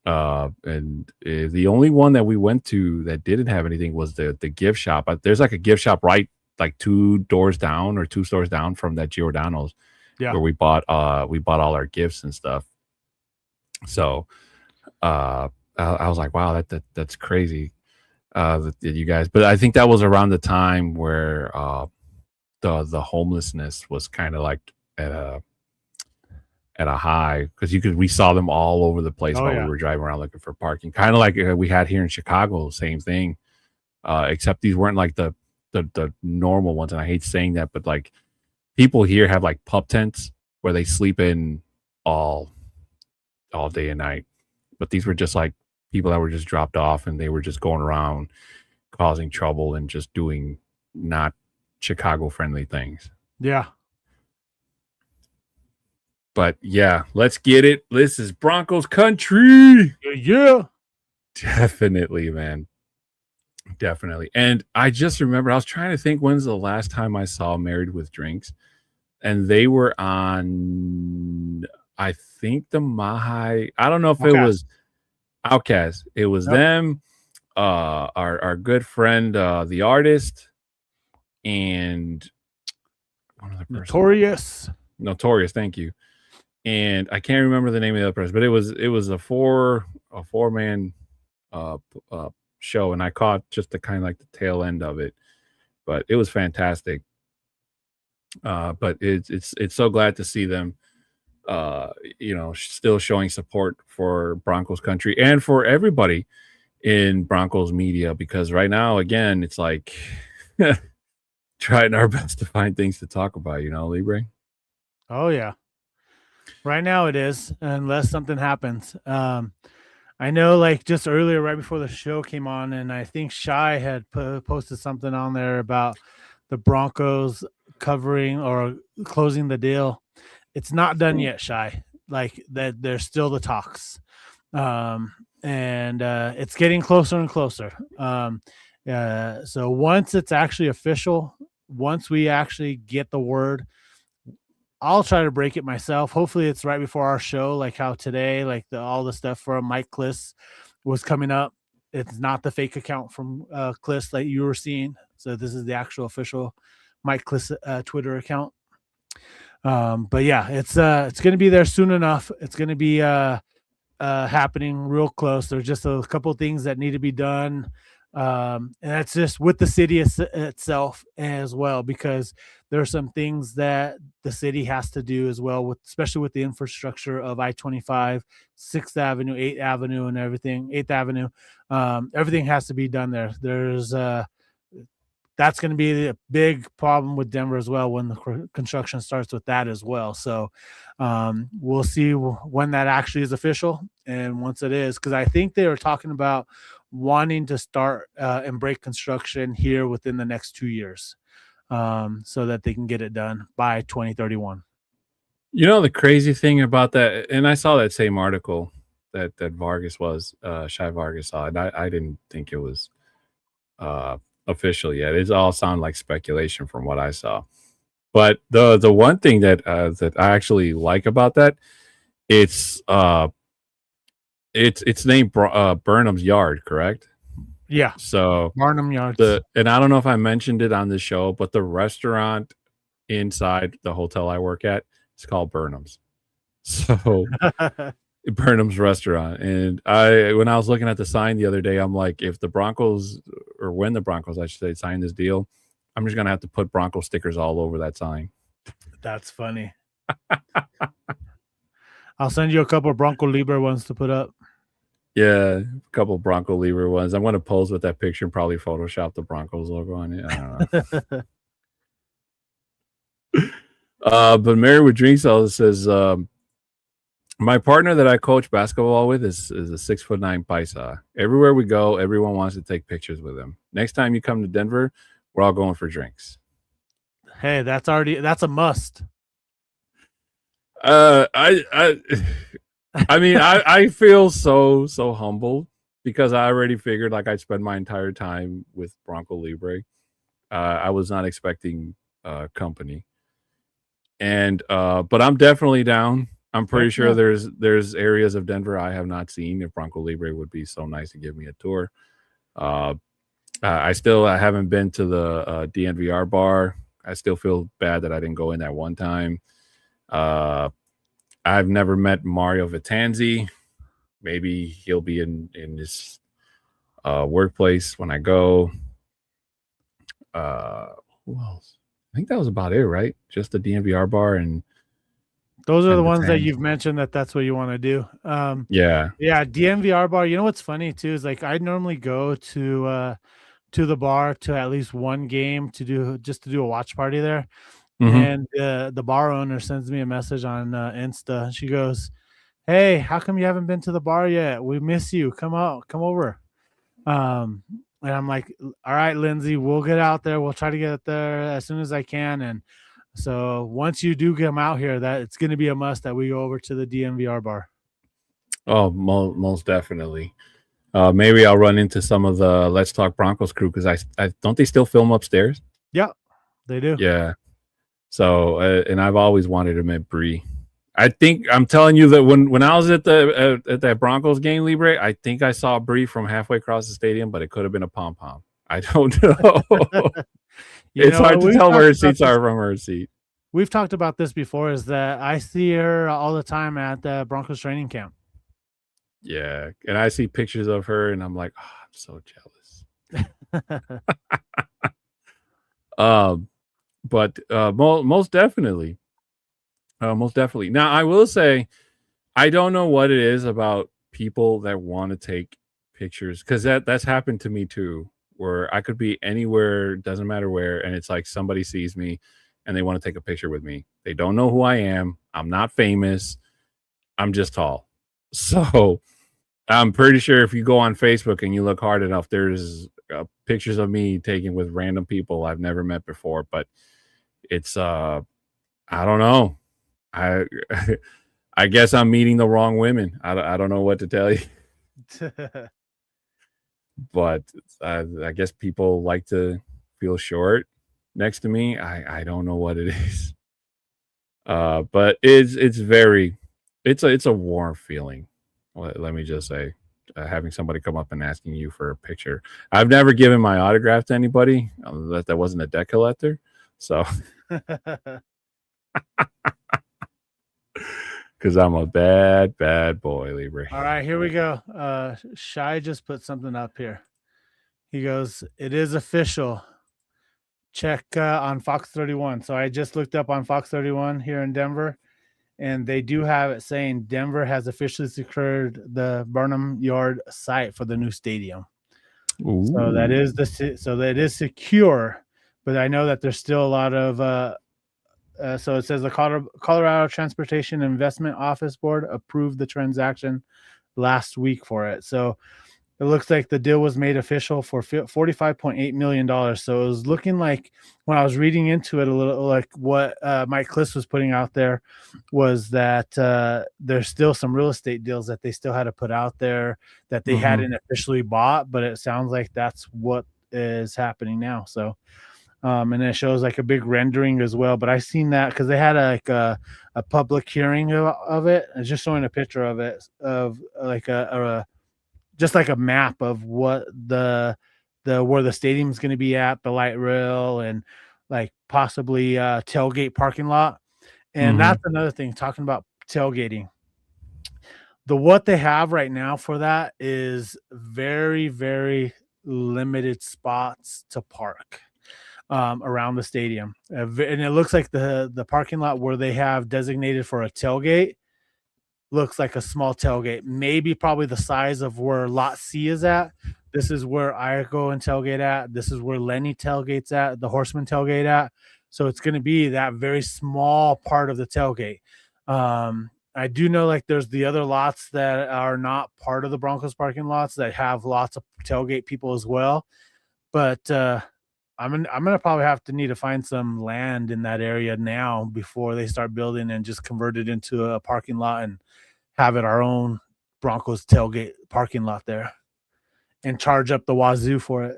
And the only one that we went to that didn't have anything was the gift shop. There's like a gift shop right like 2 doors down or 2 stores down from that Giordano's, where we bought all our gifts and stuff. So I was like, wow, that's crazy that you guys. But I think that was around the time where the homelessness was kind of like at a high because we saw them all over the place while we were driving around looking for parking, kind of like we had here in Chicago, same thing, except these weren't like the normal ones, and I hate saying that, but like people here have like pup tents where they sleep in all day and night, but these were just like people that were just dropped off and they were just going around causing trouble and just doing not Chicago friendly things. Yeah. But yeah, let's get it. This is Broncos country. Yeah. Definitely, man. Definitely. And I just remember I was trying to think when's the last time I saw Married with Drinks. And they were on, I think, the Mahai. I don't know if it was Outcast. It was them, our good friend, the artist, and one other person. Notorious, thank you. And I can't remember the name of the other person, but it was a four-man show, and I caught just the kind of like the tail end of it, but it was fantastic. But it's so glad to see them, still showing support for Broncos country and for everybody in Broncos media, because right now, again, it's like trying our best to find things to talk about, Libre. Oh yeah. Right now it is, unless something happens. I know, like just earlier, right before the show came on, and I think Shy had posted something on there about the Broncos covering or closing the deal. It's not done yet, Shy. Like that, there's still the talks, and it's getting closer and closer. So once it's actually official, once we actually get the word, I'll try to break it myself. Hopefully it's right before our show, like how today, like all the stuff from Mike Kliss was coming up. It's not the fake account from Kliss that you were seeing. So this is the actual official Mike Kliss Twitter account. But yeah, it's going to be there soon enough. It's going to be happening real close. There's just a couple of things that need to be done. And that's just with the city itself as well, because there are some things that the city has to do as well, especially with the infrastructure of I-25, 6th Avenue, 8th Avenue, and everything. 8th Avenue, everything has to be done there. There's that's going to be a big problem with Denver as well when the construction starts with that as well. So we'll see when that actually is official, and once it is, because I think they were talking about wanting to start and break construction here within the next 2 years, so that they can get it done by 2031. The crazy thing about that, and I saw that same article that Vargas Shy Vargas saw, and I didn't think it was official yet. It all sounded like speculation from what I saw. But the one thing that I actually like about that It's named Burnham's Yard, correct? Yeah, So Barnum Yards. and I don't know if I mentioned it on the show, but the restaurant inside the hotel I work at is called Burnham's. So Burnham's restaurant. And when I was looking at the sign the other day, I'm like, if the Broncos, or when the Broncos, I should say, sign this deal, I'm just gonna have to put Bronco stickers all over that sign. That's funny. I'll send you a couple of Bronco Libre ones to put up. Yeah, a couple Bronco Libre ones. I'm gonna pose with that picture and probably Photoshop the Broncos logo on it. I don't know. But Mary with Drinks also says, my partner that I coach basketball with is a 6'9" paisa. Everywhere we go, everyone wants to take pictures with him. Next time you come to Denver, we're all going for drinks. Hey, that's a must. I mean, I feel so humbled because I already figured like I'd spend my entire time with Bronco Libre. I was not expecting company, and but I'm definitely down. I'm pretty sure there's areas of Denver I have not seen. If Bronco Libre would be so nice to give me a tour. I haven't been to the DNVR bar. I still feel bad that I didn't go in that one time. I've never met Mario Vitanzi. Maybe he'll be in this workplace when I go. Who else? I think that was about it, right? Just the DNVR bar, and those are the ones that you've mentioned that's what you want to do. Yeah, DNVR bar. You know what's funny too is like I normally go to the bar to at least one game to do a watch party there. And the bar owner sends me a message on Insta. She goes, "Hey, how come you haven't been to the bar yet? We miss you. Come over." And I'm like, "All right, Lindsay, we'll get out there. We'll try to get there as soon as I can." And so once you do come out here, that it's going to be a must that we go over to the DNVR bar. Oh, most definitely. Maybe I'll run into some of the Let's Talk Broncos crew because I don't they still film upstairs? Yeah, they do. Yeah. So, and I've always wanted to meet Bree. I think I'm telling you that when I was at that Broncos game, Libre, I think I saw Bree from halfway across the stadium, but it could have been a pom pom. I don't know. It's hard to tell where her seats are from her seat. We've talked about this before. Is that I see her all the time at the Broncos training camp. Yeah, and I see pictures of her, and I'm like, oh, I'm so jealous. But most definitely. Now, I will say, I don't know what it is about people that want to take pictures because that's happened to me too, where I could be anywhere, doesn't matter where, and it's like somebody sees me and they want to take a picture with me. They don't know who I am. I'm not famous. I'm just tall. So I'm pretty sure if you go on Facebook and you look hard enough, there's pictures of me taken with random people I've never met before. But it's I don't know. I guess I'm meeting the wrong women. I don't know what to tell you. But I guess people like to feel short next to me. I don't know what it is. But it's a warm feeling. Let me just say, having somebody come up and asking you for a picture. I've never given my autograph to anybody. That wasn't a debt collector. So, because I'm a bad boy, Libre. All right, here we go. Shy just put something up here. He goes, "It is official. Check on Fox 31." So I just looked up on Fox 31 here in Denver, and they do have it saying Denver has officially secured the Burnham Yard site for the new stadium. Ooh. So that is secure, but I know that there's still a lot of so it says the Colorado Transportation Investment Office Board approved the transaction last week for it. So it looks like the deal was made official for $45.8 million. So it was looking like when I was reading into it a little, like what Mike Kliss was putting out there was that there's still some real estate deals that they still had to put out there that they hadn't officially bought, but it sounds like that's what is happening now. So And it shows like a big rendering as well. But I seen that because they had a public hearing of it. It's just showing a picture of it, of like just like a map of what the where the stadium's going to be at, the light rail, and like possibly tailgate parking lot. And that's another thing, talking about tailgating. What they have right now for that is very, very limited spots to park around the stadium. And it looks like the parking lot where they have designated for a tailgate looks like a small tailgate, maybe probably the size of where lot C is at. This is where I go and tailgate at. This is where Lenny tailgates at, the Horseman tailgate at. So it's going to be that very small part of the tailgate. I do know like there's the other lots that are not part of the Broncos parking lots that have lots of tailgate people as well. But I'm gonna probably have to need to find some land in that area now before they start building and just convert it into a parking lot and have it our own Broncos tailgate parking lot there and charge up the wazoo for it.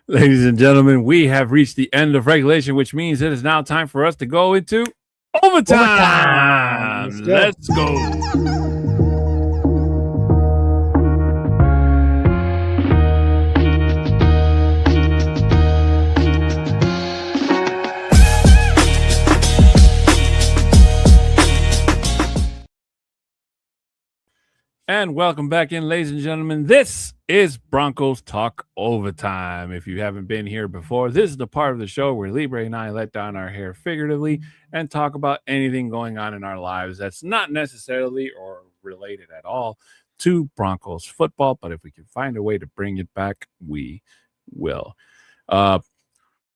Ladies and gentlemen, we have reached the end of regulation, which means it is now time for us to go into overtime. Let's go. And welcome back in, ladies and gentlemen. This is Broncos Talk Overtime. If you haven't been here before, this is the part of the show where Libre and I let down our hair figuratively and talk about anything going on in our lives that's not necessarily or related at all to Broncos football. But if we can find a way to bring it back, we will.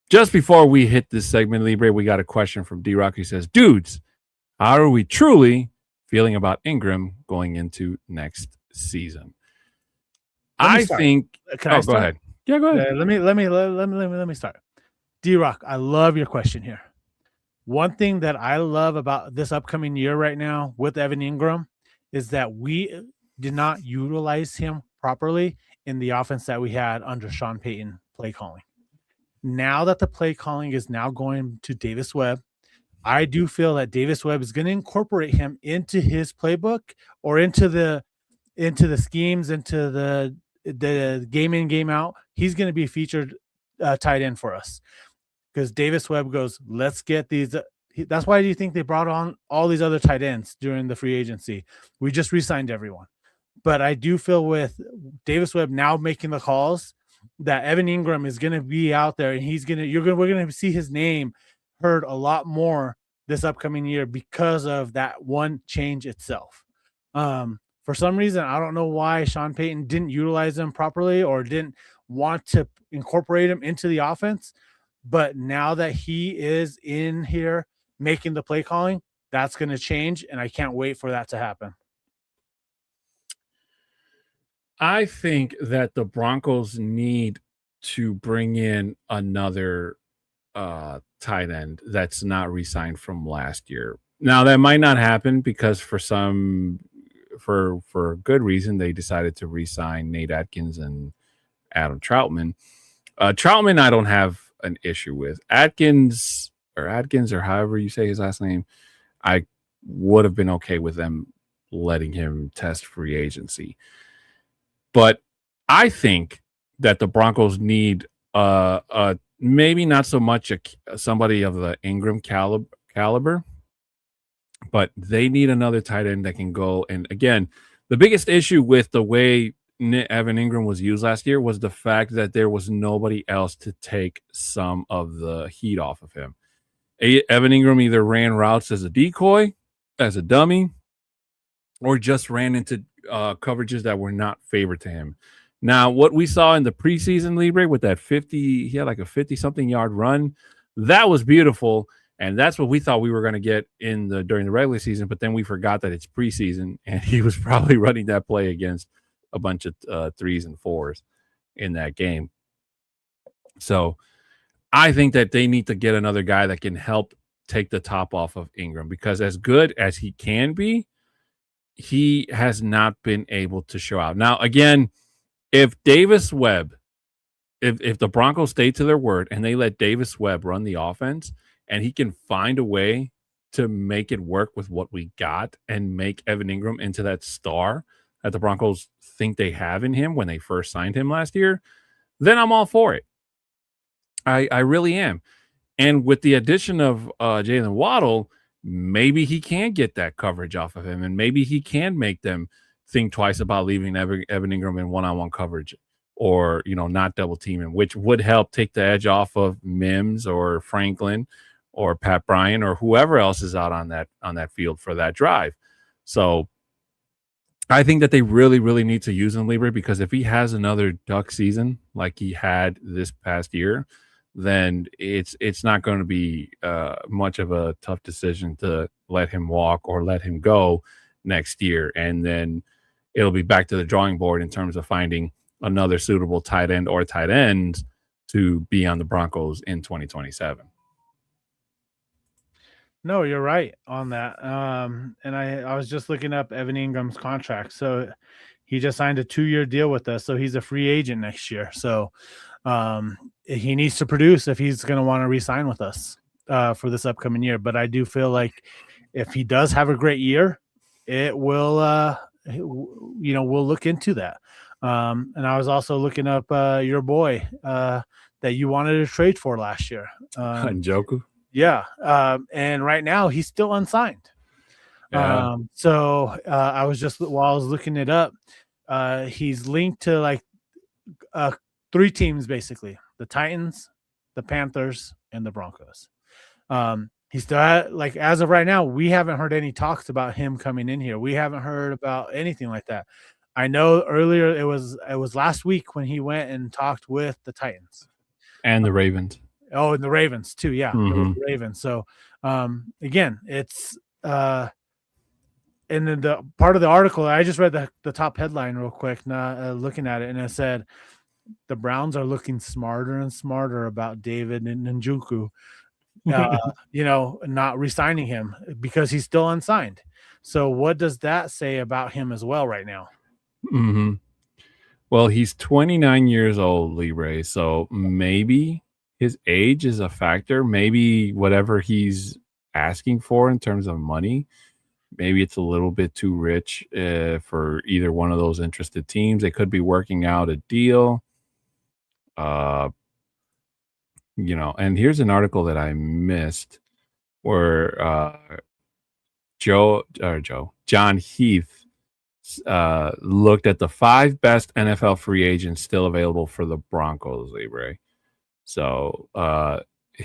Just before we hit this segment, Libre, we got a question from D-Rock. He says, dudes, how are we truly feeling about Ingram going into next season? I think. Can I go ahead. Yeah, go ahead. Let me start. D-Rock, I love your question here. One thing that I love about this upcoming year right now with Evan Ingram is that we did not utilize him properly in the offense that we had under Sean Payton play calling. Now that the play calling is now going to Davis Webb, I do feel that Davis Webb is going to incorporate him into his playbook or into the schemes, into the game in, game out. He's going to be featured tight end for us because Davis Webb goes, let's get these. That's why do you think they brought on all these other tight ends during the free agency? We just re-signed everyone. But I do feel with Davis Webb now making the calls that Evan Ingram is going to be out there and we're going to see his name heard a lot more this upcoming year because of that one change itself. For some reason, I don't know why Sean Payton didn't utilize him properly or didn't want to incorporate him into the offense. But now that he is in here making the play calling, that's going to change, and I can't wait for that to happen. I think that the Broncos need to bring in another tight end that's not re-signed from last year. Now that might not happen because for good reason they decided to re-sign Nate Atkins and Adam Troutman. Troutman I don't have an issue with. Atkins or however you say his last name, I would have been okay with them letting him test free agency. But I think that the Broncos need maybe not so much somebody of the Ingram caliber, but they need another tight end that can go. And again, the biggest issue with the way Evan Ingram was used last year was the fact that there was nobody else to take some of the heat off of him. Evan Ingram either ran routes as a decoy, as a dummy, or just ran into coverages that were not favored to him. Now, what we saw in the preseason, Libre, with that he had like a 50-something yard run, that was beautiful, and that's what we thought we were going to get during the regular season, but then we forgot that it's preseason, and he was probably running that play against a bunch of 3s and 4s in that game. So I think that they need to get another guy that can help take the top off of Ingram, because as good as he can be, he has not been able to show out. Now, again, if Davis Webb if the Broncos stay to their word and they let Davis Webb run the offense, and he can find a way to make it work with what we got and make Evan Ingram into that star that the Broncos think they have in him when they first signed him last year, then I'm all for it. I really am. And with the addition of Jalen Waddle, maybe he can get that coverage off of him, and maybe he can make them think twice about leaving Evan Ingram in one-on-one coverage, or not double teaming, which would help take the edge off of Mims or Franklin or Pat Bryant or whoever else is out on that field for that drive. So I think that they really, really need to use him, Libre, because if he has another duck season like he had this past year, then it's not going to be much of a tough decision to let him walk or let him go next year. And then it'll be back to the drawing board in terms of finding another suitable tight end or tight ends to be on the Broncos in 2027. No, you're right on that. And I was just looking up Evan Ingram's contract. So he just signed a 2-year deal with us. So he's a free agent next year. So he needs to produce if he's going to want to re-sign with us for this upcoming year. But I do feel like if he does have a great year, it will, we'll look into that. And I was also looking up your boy that you wanted to trade for last year. Njoku? Yeah. And right now he's still unsigned. Yeah. So I was just, while I was looking it up, he's linked to like 3 teams, basically: the Titans, the Panthers, and the Broncos. He's still like, as of right now, we haven't heard any talks about him coming in here. We haven't heard about anything like that. I know earlier it was last week when he went and talked with the Titans and the Ravens. Oh, and the Ravens too. Yeah. Mm-hmm. The Ravens. So again, it's and then the part of the article, I just read the top headline real quick, looking at it, and it said the Browns are looking smarter and smarter about David Njoku, not re-signing him because he's still unsigned. So what does that say about him as well right now? Mm-hmm. Well, he's 29 years old, Libre, so maybe his age is a factor. Maybe whatever he's asking for in terms of money, maybe it's a little bit too rich for either one of those interested teams. They could be working out a deal. And here's an article that I missed where John Heath looked at the 5 best NFL free agents still available for the Broncos, Libre. So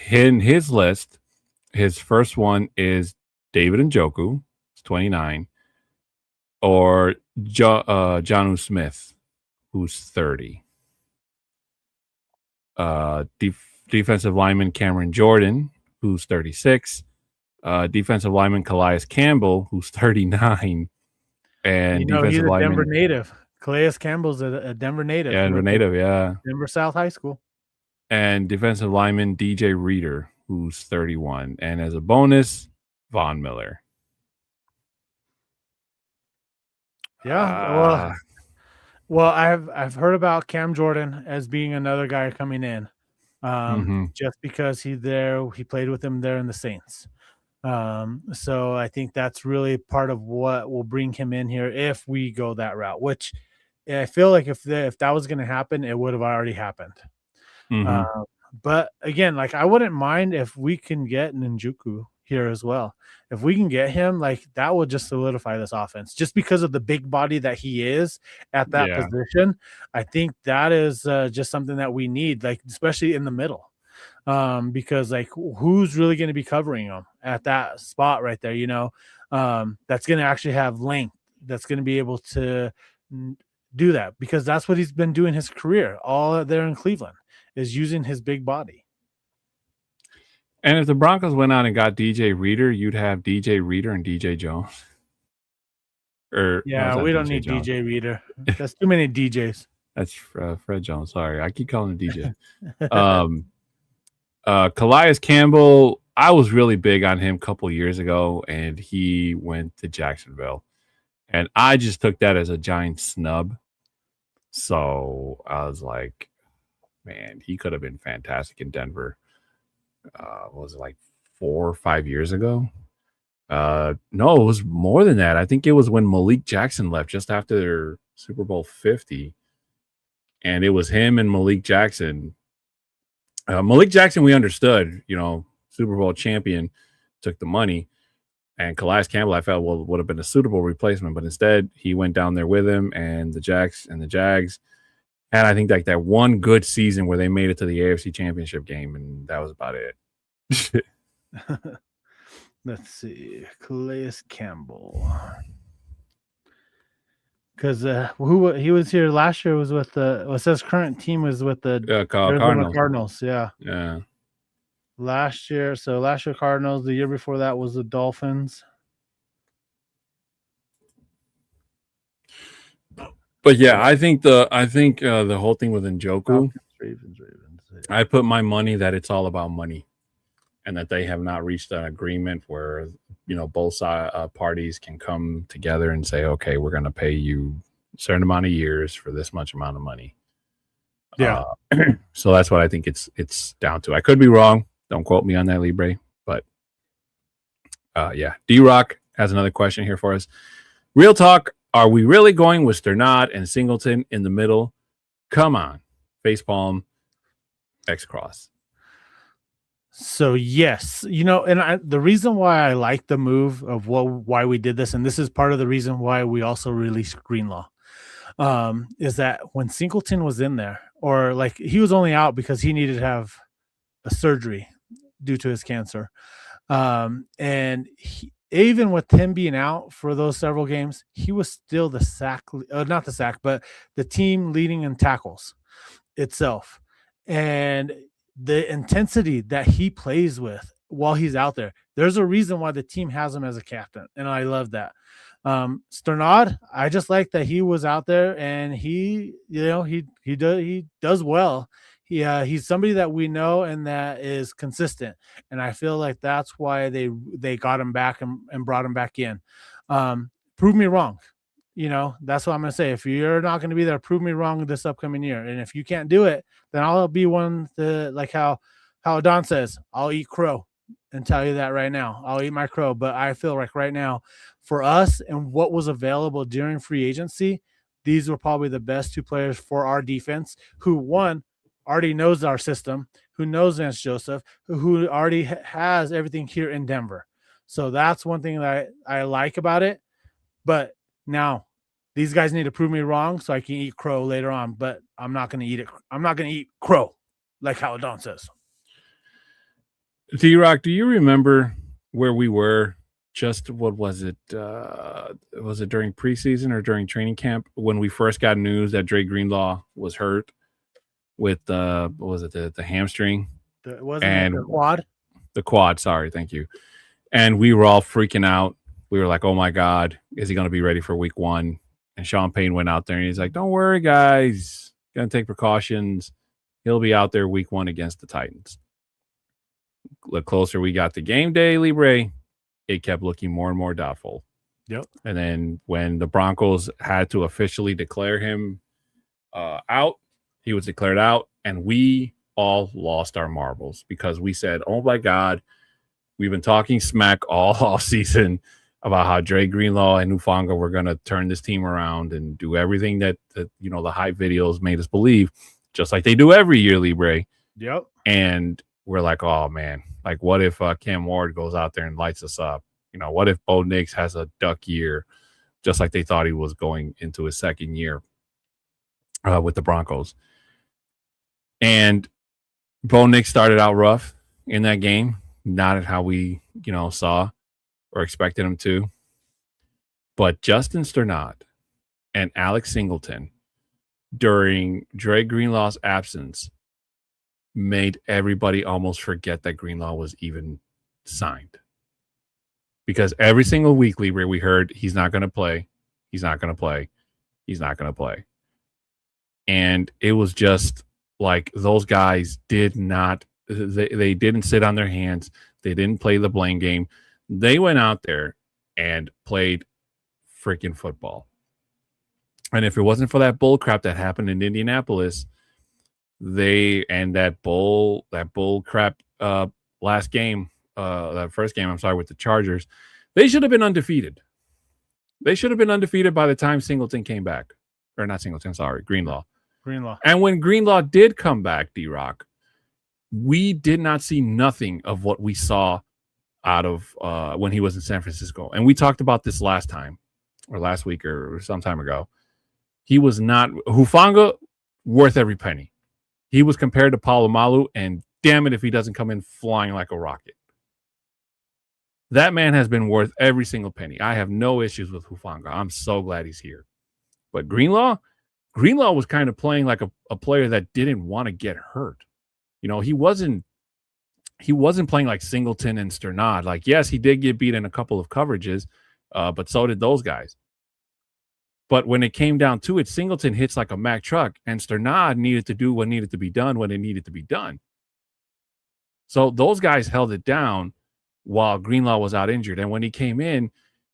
in his list, his first one is David Njoku, 29, or Jonnu Smith, who's 30. Defensive lineman Cameron Jordan, who's 36. Defensive lineman Calais Campbell, who's 39. And defensive he's a lineman, Denver native. Calais Campbell's a Denver native. Yeah, Denver native, yeah. Denver South High School. And defensive lineman DJ Reader, who's 31. And as a bonus, Von Miller. Yeah. Well, I've heard about Cam Jordan as being another guy coming in. Just because he played with him there in the Saints. So I think that's really part of what will bring him in here if we go that route, which I feel like if that was going to happen, it would have already happened. But again, like, I wouldn't mind if we can get Njoku here as well. If we can get him, like, that would just solidify this offense just because of the big body that he is at that position. I think that is just something that we need, like, especially in the middle. Because, like, who's really going to be covering him at that spot right there, that's going to actually have length, that's going to be able to do that, because that's what he's been doing his career all there in Cleveland, is using his big body. And if the Broncos went out and got DJ Reader, you'd have DJ Reader and DJ Jones. We don't need Jones. DJ Reader. That's too many DJs. That's Fred Jones. Sorry, I keep calling him DJ. Calais Campbell, I was really big on him a couple years ago, and he went to Jacksonville. And I just took that as a giant snub. So I was like, man, he could have been fantastic in Denver. What was it, like 4 or 5 years ago? No, it was more than that. I think it was when Malik Jackson left just after their Super Bowl 50. And it was him and Malik Jackson. Malik Jackson, we understood, Super Bowl champion, took the money. And Calais Campbell, I felt, would have been a suitable replacement. But instead, he went down there with him and the Jags. And I think like that one good season where they made it to the AFC Championship game, and that was about it. Let's see. Calais Campbell. Because who he was here last year was with it says current team was with the Cardinals. Yeah. Last year Cardinals. The year before that was the Dolphins. But yeah, I think the whole thing with Njoku, Ravens. Yeah. I put my money that it's all about money, and that they have not reached an agreement where both parties can come together and say, okay, we're going to pay you a certain amount of years for this much amount of money. Yeah. So that's what I think it's down to. I could be wrong. Don't quote me on that, Libre. But yeah, D-Rock has another question here for us. Real talk. Are we really going with Sternad and Singleton in the middle? Come on. Facepalm. X-Cross. So yes, and the reason why I like the move of why we did this, and this is part of the reason why we also released Greenlaw, is that when Singleton was in there, or like he was only out because he needed to have a surgery due to his cancer, and even with him being out for those several games, he was still not the sack, but the team leading in tackles itself, and the intensity that he plays with while he's out there. There's a reason why the team has him as a captain, and I love that. Sternad, I just like that he was out there and he does well. He's somebody that we know and that is consistent, and I feel like that's why they got him back and brought him back in. Prove me wrong. That's what I'm going to say. If you're not going to be there, prove me wrong this upcoming year. And if you can't do it, then I'll be one to, like how Don says, I'll eat crow and tell you that right now. I'll eat my crow. But I feel like right now for us and what was available during free agency, these were probably the best two players for our defense, who one already knows our system, who knows Vance Joseph, who already has everything here in Denver. So that's one thing that I like about it. But now these guys need to prove me wrong so I can eat crow later on, but I'm not going to eat it. I'm not going to eat crow like how Don says. D-Rock, do you remember where we were just, what was it? Was it during preseason or during training camp when we first got news that Dre Greenlaw was hurt with what was it, the hamstring? The quad? The quad, sorry, thank you. And we were all freaking out. We were like, oh my God, is he going to be ready for week 1? And Sean Payne went out there and he's like, don't worry, guys. Going to take precautions. He'll be out there week 1 against the Titans. The closer we got to game day, Libre, it kept looking more and more doubtful. Yep. And then when the Broncos had to officially declare him out, he was declared out, and we all lost our marbles because we said, oh my God, we've been talking smack all off season about how Dre Greenlaw and Hufanga were going to turn this team around and do everything that the hype videos made us believe, just like they do every year, Libre. Yep. And we're like, oh man, like what if Cam Ward goes out there and lights us up? What if Bo Nix has a duck year, just like they thought he was going into his second year with the Broncos? And Bo Nix started out rough in that game, not at how we, saw or expected him to. But Justin Sternad and Alex Singleton during Dre Greenlaw's absence made everybody almost forget that Greenlaw was even signed. Because every single week, Libre, we heard he's not going to play. He's not going to play. He's not going to play. And it was just like those guys did not, they didn't sit on their hands. They didn't play the blame game. They went out there and played freaking football. And if it wasn't for that bull crap that happened in Indianapolis, that bull crap last game, that first game, I'm sorry, with the Chargers, they should have been undefeated. They should have been undefeated by the time Singleton came back. Or not Singleton, sorry, Greenlaw. And when Greenlaw did come back, D-Rock, we did not see nothing of what we saw out of when he was in San Francisco. And we talked about this last time, or last week, or some time ago. He was not Hufanga worth every penny. He was compared to Palomalu, and damn it if he doesn't come in flying like a rocket. That man has been worth every single penny. I have no issues with Hufanga. I'm so glad he's here. But Greenlaw was kind of playing like a player that didn't want to get hurt. You know, he wasn't playing like Singleton and Sternad. Like, yes, he did get beat in a couple of coverages, but so did those guys. But when it came down to it, Singleton hits like a Mack truck, and Sternad needed to do what needed to be done when it needed to be done. So those guys held it down while Greenlaw was out injured. And when he came in,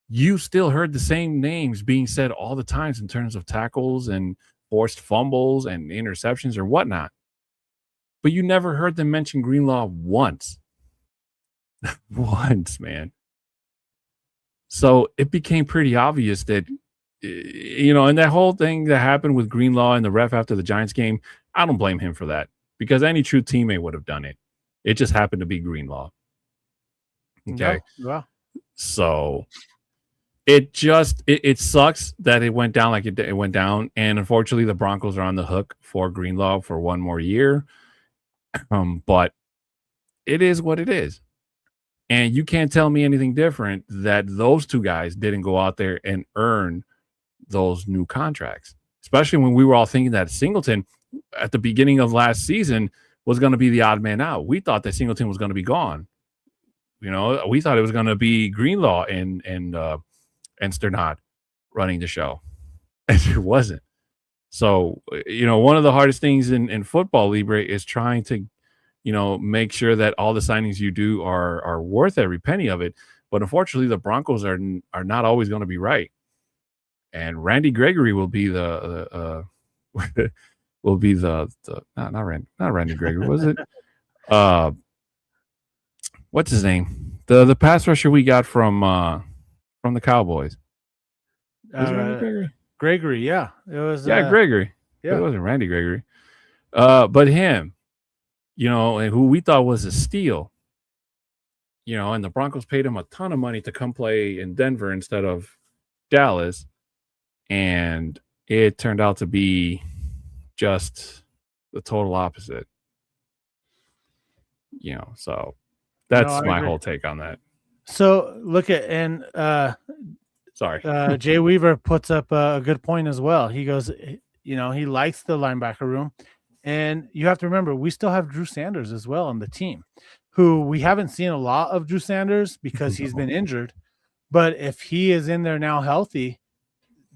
you still heard the same names being said all the times in terms of tackles and forced fumbles and interceptions or whatnot. But you never heard them mention Greenlaw once. Once, man. So it became pretty obvious that, you know, and that whole thing that happened with Greenlaw and the ref after the Giants game, I don't blame him for that because any true teammate would have done it. It just happened to be Greenlaw. Okay. Wow. So it sucks that it went down like it went down. And unfortunately, the Broncos are on the hook for Greenlaw for one more year. But it is what it is. And you can't tell me anything different that those two guys didn't go out there and earn those new contracts, especially when we were all thinking that Singleton at the beginning of last season was going to be the odd man out. We thought that Singleton was going to be gone. You know, we thought it was going to be Greenlaw and Sternad running the show, and it wasn't. So, you know, one of the hardest things in football, Libre, is trying to, you know, make sure that all the signings you do are worth every penny of it. But unfortunately, the Broncos are not always going to be right. And Randy Gregory will be the not Randy Gregory, was it? What's his name? The pass rusher we got from the Cowboys. Gregory, yeah. It was Gregory. Yeah. It wasn't Randy Gregory. But him, you know, and who we thought was a steal. You know, and the Broncos paid him a ton of money to come play in Denver instead of Dallas. And it turned out to be just the total opposite. You know, so that's my whole take on that. So look at, and sorry, Jay Weaver puts up a good point as well. He goes, you know, he likes the linebacker room. And you have to remember, we still have Drew Sanders as well on the team, who we haven't seen a lot of Drew Sanders because he's been injured. But if he is in there now healthy,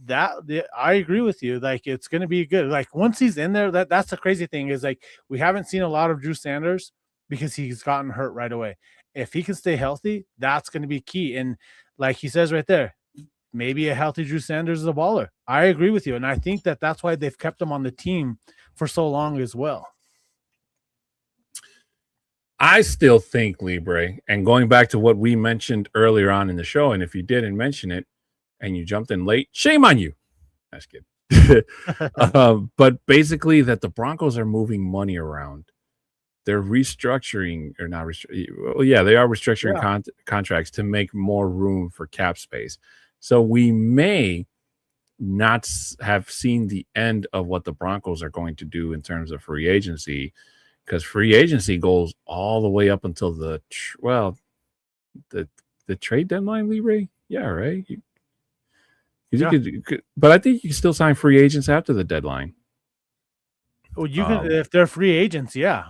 I agree with you. Like, it's going to be good. Like, once he's in there, that's the crazy thing is, like, we haven't seen a lot of Drew Sanders because he's gotten hurt right away. If he can stay healthy, that's going to be key. And like he says right there, maybe a healthy Drew Sanders is a baller. I agree with you. And I think that's why they've kept him on the team for so long as well. I still think, Libre, and going back to what we mentioned earlier on in the show, and if you didn't mention it and you jumped in late, shame on you. That's good. But basically that the Broncos are moving money around. They're restructuring, or not well, yeah, they are restructuring contracts to make more room for cap space. So we may not have seen the end of what the Broncos are going to do in terms of free agency, because free agency goes all the way up until the trade deadline, Libre. Yeah, right. You could, but I think you can still sign free agents after the deadline. Well, you can if they're free agents, yeah.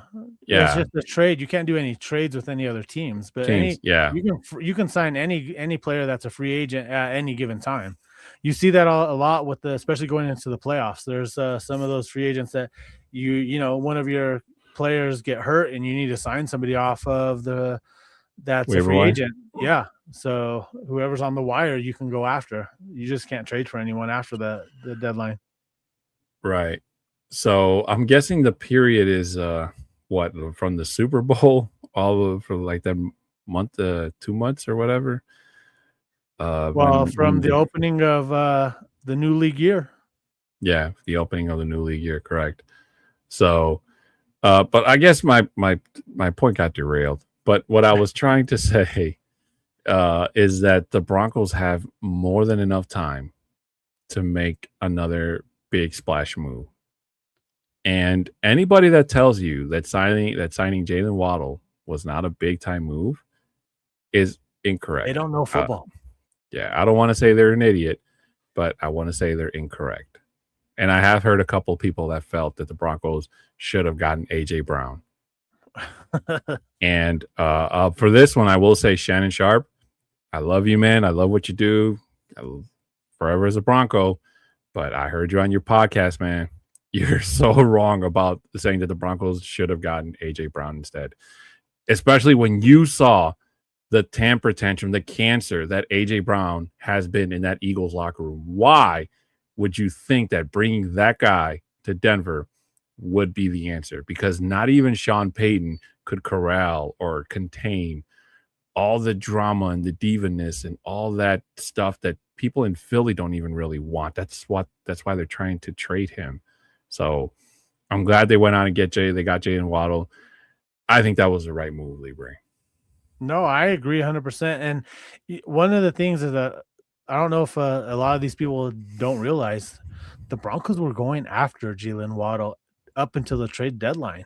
It's just a trade. You can't do any trades with any other teams, but you can sign any player that's a free agent at any given time. You see that a lot with especially going into the playoffs. There's some of those free agents that you know, one of your players get hurt and you need to sign somebody off of that's a free agent. Yeah. So whoever's on the wire, you can go after. You just can't trade for anyone after the deadline. Right. So I'm guessing the period is what, from the Super Bowl all for like that month, 2 months or whatever. Well, from When the the opening of the new league year. Yeah, the opening of the new league year, correct. So, but I guess my point got derailed. But what I was trying to say is that the Broncos have more than enough time to make another big splash move. And anybody that tells you that signing Jalen Waddle was not a big time move is They incorrect. don't know football. Yeah, I don't want to say they're an idiot, but I want to say they're incorrect. And I have heard a couple of people that felt that the Broncos should have gotten AJ Brown. And for this one, I will say Shannon Sharp, I love you, man. I love what you do. Forever as a Bronco. But I heard you on your podcast, man. You're so wrong about saying that the Broncos should have gotten AJ Brown instead, especially when you saw the temper tantrum, the cancer that AJ Brown has been in that Eagles locker room. Why would you think that bringing that guy to Denver would be the answer? Because not even Sean Payton could corral or contain all the drama and the divaness and all that stuff that people in Philly don't even really want. That's why they're trying to trade him. So I'm glad they went on and they got Jalen Waddle. I think that was the right move, Libre. No, I agree 100%. And one of the things is that I don't know if a lot of these people don't realize the Broncos were going after Jalen Waddle up until the trade deadline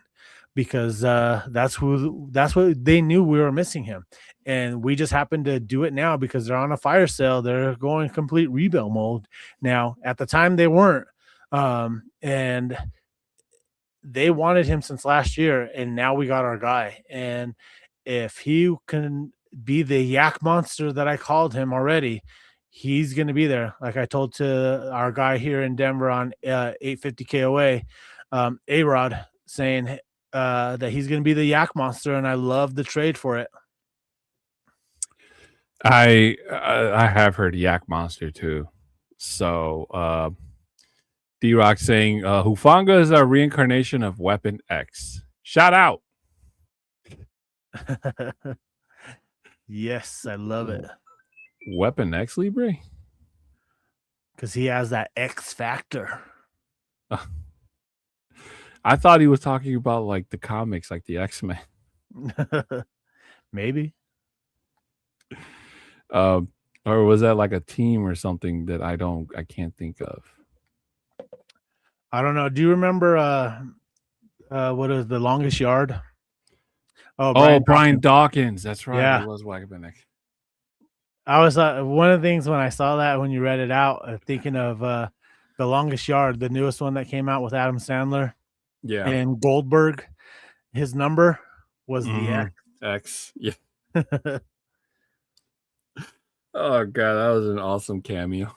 because that's what they knew we were missing him. And we just happened to do it now because they're on a fire sale. They're going complete rebuild mode now. At the time, they weren't. And they wanted him since last year, and now we got our guy. And if he can be the yak monster that I called him already, he's going to be there. Like I told to our guy here in Denver on 850 KOA, A-Rod, saying that he's going to be the yak monster, and I love the trade for it. I have heard yak monster too. So D-Rock saying Hufanga is a reincarnation of Weapon X. Shout out. Yes, I love it. Weapon X, Libre? Because he has that X factor. I thought he was talking about like the comics, like the X-Men. Maybe. Or was that like a team or something that I can't think of? I don't know. Do you remember what is the longest yard? Oh, Brian Dawkins. That's right. Yeah. It was Weapon X. I was one of the things when I saw that when you read it out, thinking of The Longest Yard, the newest one that came out with Adam Sandler. Yeah. And Goldberg, his number was the X. Yeah. Oh God, that was an awesome cameo.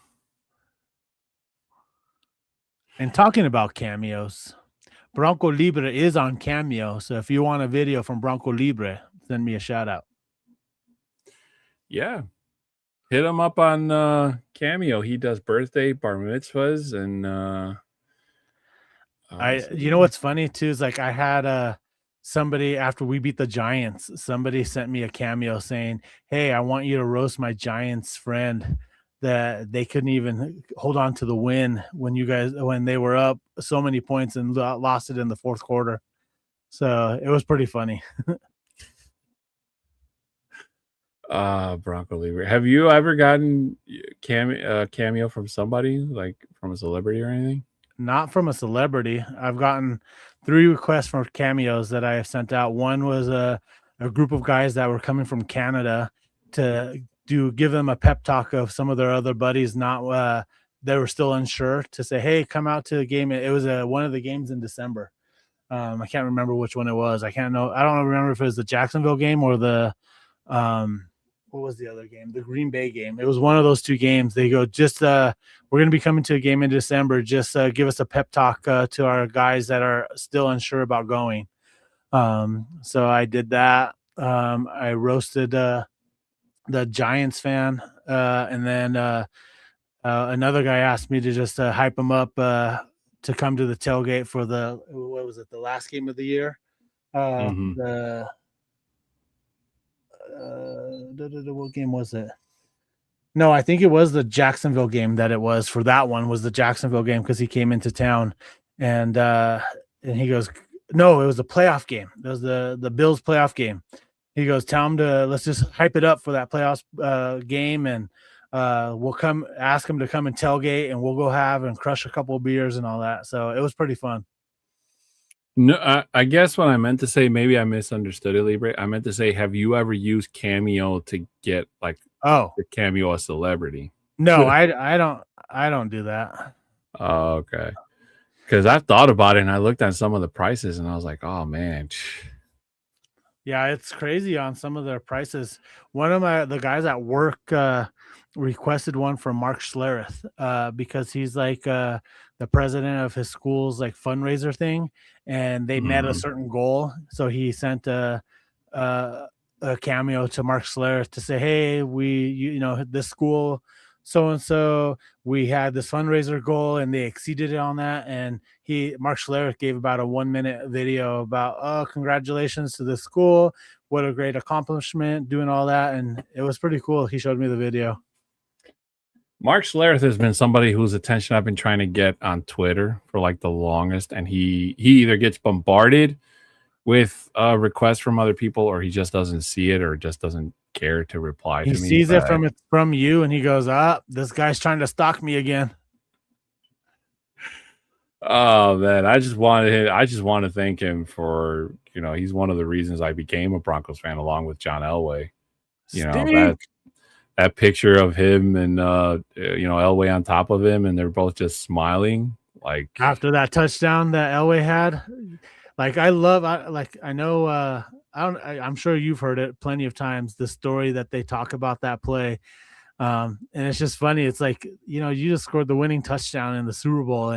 And talking about cameos, Bronco Libre is on Cameo. So if you want a video from Bronco Libre, send me a shout out. Yeah. Hit him up on Cameo. He does birthday, bar mitzvahs, and you know what's funny too is like I had somebody after we beat the Giants, somebody sent me a cameo saying, "Hey, I want you to roast my Giants friend that they couldn't even hold on to the win when they were up so many points and lost it in the fourth quarter." So it was pretty funny. Bronco Libre. Have you ever gotten cameo from somebody, like from a celebrity or anything? Not from a celebrity. I've gotten 3 requests for cameos that I have sent out. One was a group of guys that were coming from Canada to give them a pep talk of some of their other buddies they were still unsure, to say, hey, come out to the game. It was one of the games in December. I can't remember which one it was. I don't remember if it was the Jacksonville game or the what was the other game? The Green Bay game. It was one of those 2 games. They go, just we're going to be coming to a game in December. Just give us a pep talk to our guys that are still unsure about going. So I did that. I roasted the Giants fan, and then another guy asked me to just hype him up to come to the tailgate for the last game of the year. What game was it? No, I think it was the Jacksonville game that it was for that one was the Jacksonville game because he came into town and he goes, no, it was the playoff game. It was the Bills playoff game. He goes, tell him let's just hype it up for that playoffs game and we'll ask him to come and tailgate and we'll go have and crush a couple of beers and all that. So it was pretty fun. No, I guess what I meant to say, maybe I misunderstood it, Libre. I meant to say, have you ever used Cameo to get like the Cameo a celebrity? No, I don't do that. Oh, okay. Because I've thought about it and I looked at some of the prices and I was like, oh man. Yeah, it's crazy on some of their prices. One of the guys at work requested one from Mark Schlereth because he's like the president of his school's like fundraiser thing, and they met a certain goal. So he sent a cameo to Mark Schlereth to say, hey, this school so-and-so, we had this fundraiser goal and they exceeded it on that. And Mark Schlereth gave about a 1-minute video about, oh, congratulations to the school. What a great accomplishment doing all that. And it was pretty cool. He showed me the video. Mark Schlereth has been somebody whose attention I've been trying to get on Twitter for like the longest. And he either gets bombarded with requests from other people or he just doesn't see it or just doesn't care to reply to me. He sees it from you and he goes, this guy's trying to stalk me again. Oh man, I just want to thank him for, he's one of the reasons I became a Broncos fan along with John Elway. That picture of him and Elway on top of him and they're both just smiling like after that touchdown that Elway had. Like I'm sure you've heard it plenty of times, the story that they talk about that play. And it's just funny. It's like, you just scored the winning touchdown in the Super Bowl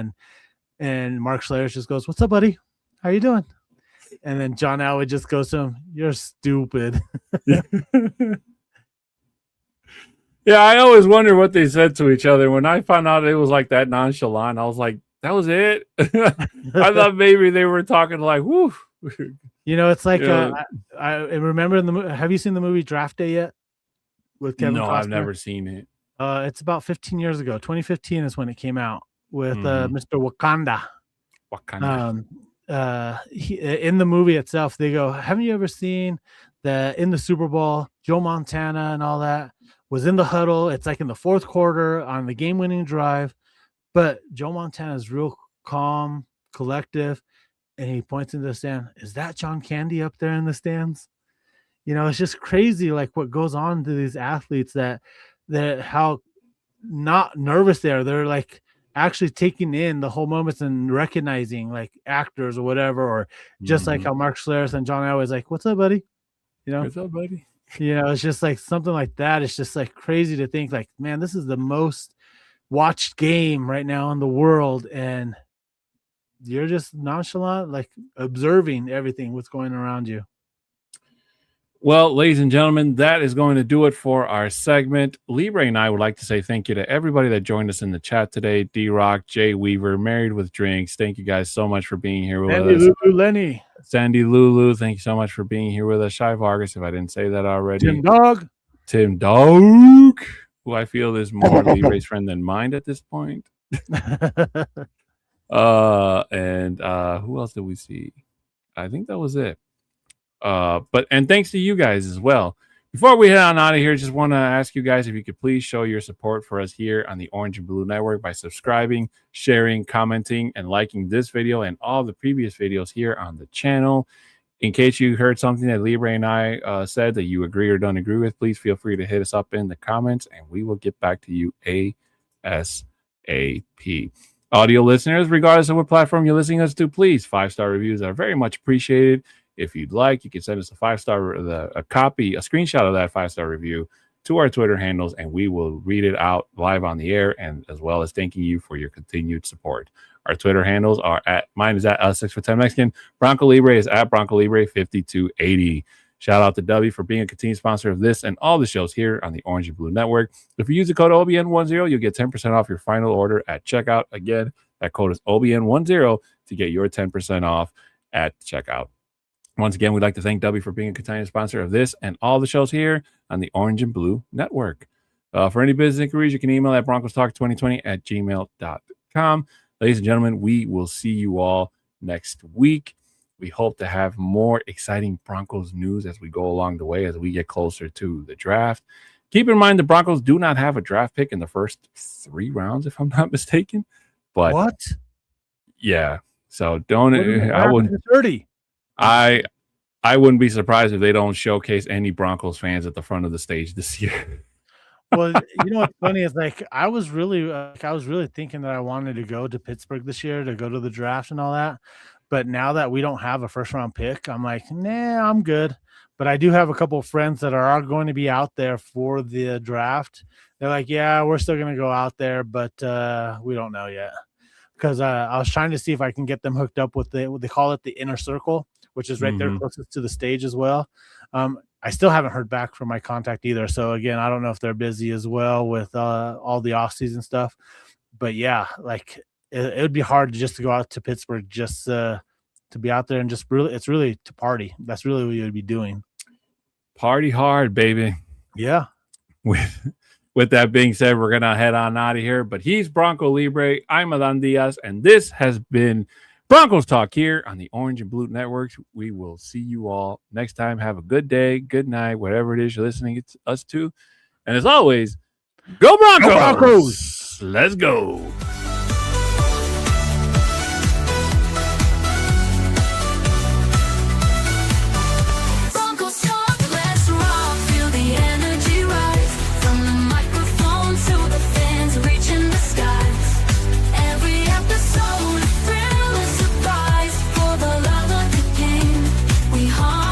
and Mark Schlereth just goes, what's up, buddy? How you doing? And then John Elway just goes to him, you're stupid. Yeah, I always wonder what they said to each other. When I found out it was like that nonchalant, I was like, that was it? I thought maybe they were talking like, whoo. It's like I remember have you seen the movie Draft Day yet? With Kevin Costner? I've never seen it. It's about 15 years ago. 2015 is when it came out with Mr. Wakanda. In the movie itself, they go, haven't you ever seen in the Super Bowl, Joe Montana and all that was in the huddle. It's like in the fourth quarter on the game-winning drive, but Joe Montana is real calm, collective, and he points into the stand. Is that John Candy up there in the stands? It's just crazy, like what goes on to these athletes that how not nervous they are. They're like actually taking in the whole moments and recognizing like actors or whatever, or just like how Mark Schlereth and John Elway is like, what's up, buddy? What's up, buddy? It's just like something like that. It's just like crazy to think like, man, this is the most watched game right now in the world. And you're just nonchalant, like observing everything, what's going around you. Well, ladies and gentlemen, that is going to do it for our segment. Libre and I would like to say thank you to everybody that joined us in the chat today. D-Rock, Jay Weaver, Married with Drinks. Thank you guys so much for being here with us. Lulu, Lenny. Sandy Lulu, thank you so much for being here with us. Shy Vargas, if I didn't say that already. Tim Dog, who I feel is more Libre's friend than mine at this point. And who else did we see? I think that was it. And thanks to you guys as well. Before we head on out of here, just want to ask you guys if you could please show your support for us here on the Orange and Blue Network by subscribing, sharing, commenting, and liking this video and all the previous videos here on the channel. In case you heard something that Libre and I said that you agree or don't agree with, please feel free to hit us up in the comments and we will get back to you ASAP. Audio listeners, regardless of what platform you're listening to us to, please, 5-star reviews are very much appreciated. If you'd like, you can send us a 5-star, a screenshot of that 5-star review to our Twitter handles, and we will read it out live on the air, and as well as thanking you for your continued support. Our Twitter handles are mine is at 6'10 Mexican. Bronco Libre is at Bronco Libre 5280. Shout out to W for being a continued sponsor of this and all the shows here on the Orange and Blue Network. If you use the code OBN10, you'll get 10% off your final order at checkout. Again, That code is OBN10 to get your 10% off at checkout. Once again, we'd like to thank W for being a continuing sponsor of this and all the shows here on the Orange and Blue Network. For any business inquiries, you can email at broncostalk2020@gmail.com. Ladies and gentlemen, we will see you all next week. We hope to have more exciting Broncos news as we go along the way, as we get closer to the draft. Keep in mind the Broncos do not have a draft pick in the first 3 rounds, if I'm not mistaken. But what? Yeah. So don't. I wouldn't. 30. I wouldn't be surprised if they don't showcase any Broncos fans at the front of the stage this year. Well, you know what's funny is like I was really thinking that I wanted to go to Pittsburgh this year to go to the draft and all that. But now that we don't have a first round pick, I'm like, nah, I'm good. But I do have a couple of friends that are going to be out there for the draft. They're like, yeah, we're still going to go out there, but we don't know yet. Because I was trying to see if I can get them hooked up with what they call it, the inner circle, which is right there closest to the stage as well. I still haven't heard back from my contact either. So again, I don't know if they're busy as well with all the off-season stuff. But yeah, like it would be hard just to go out to Pittsburgh just to be out there and just it's really to party. That's really what you would be doing. Party hard, baby. Yeah. With that being said, we're gonna head on out of here. But he's Bronco Libre. I'm Adan Diaz, and this has been Broncos Talk here on the Orange and Blue Networks. We will see you all next time. Have a good day, good night, whatever it is you're listening to us to. And as always, go Broncos! Go Broncos! Let's go.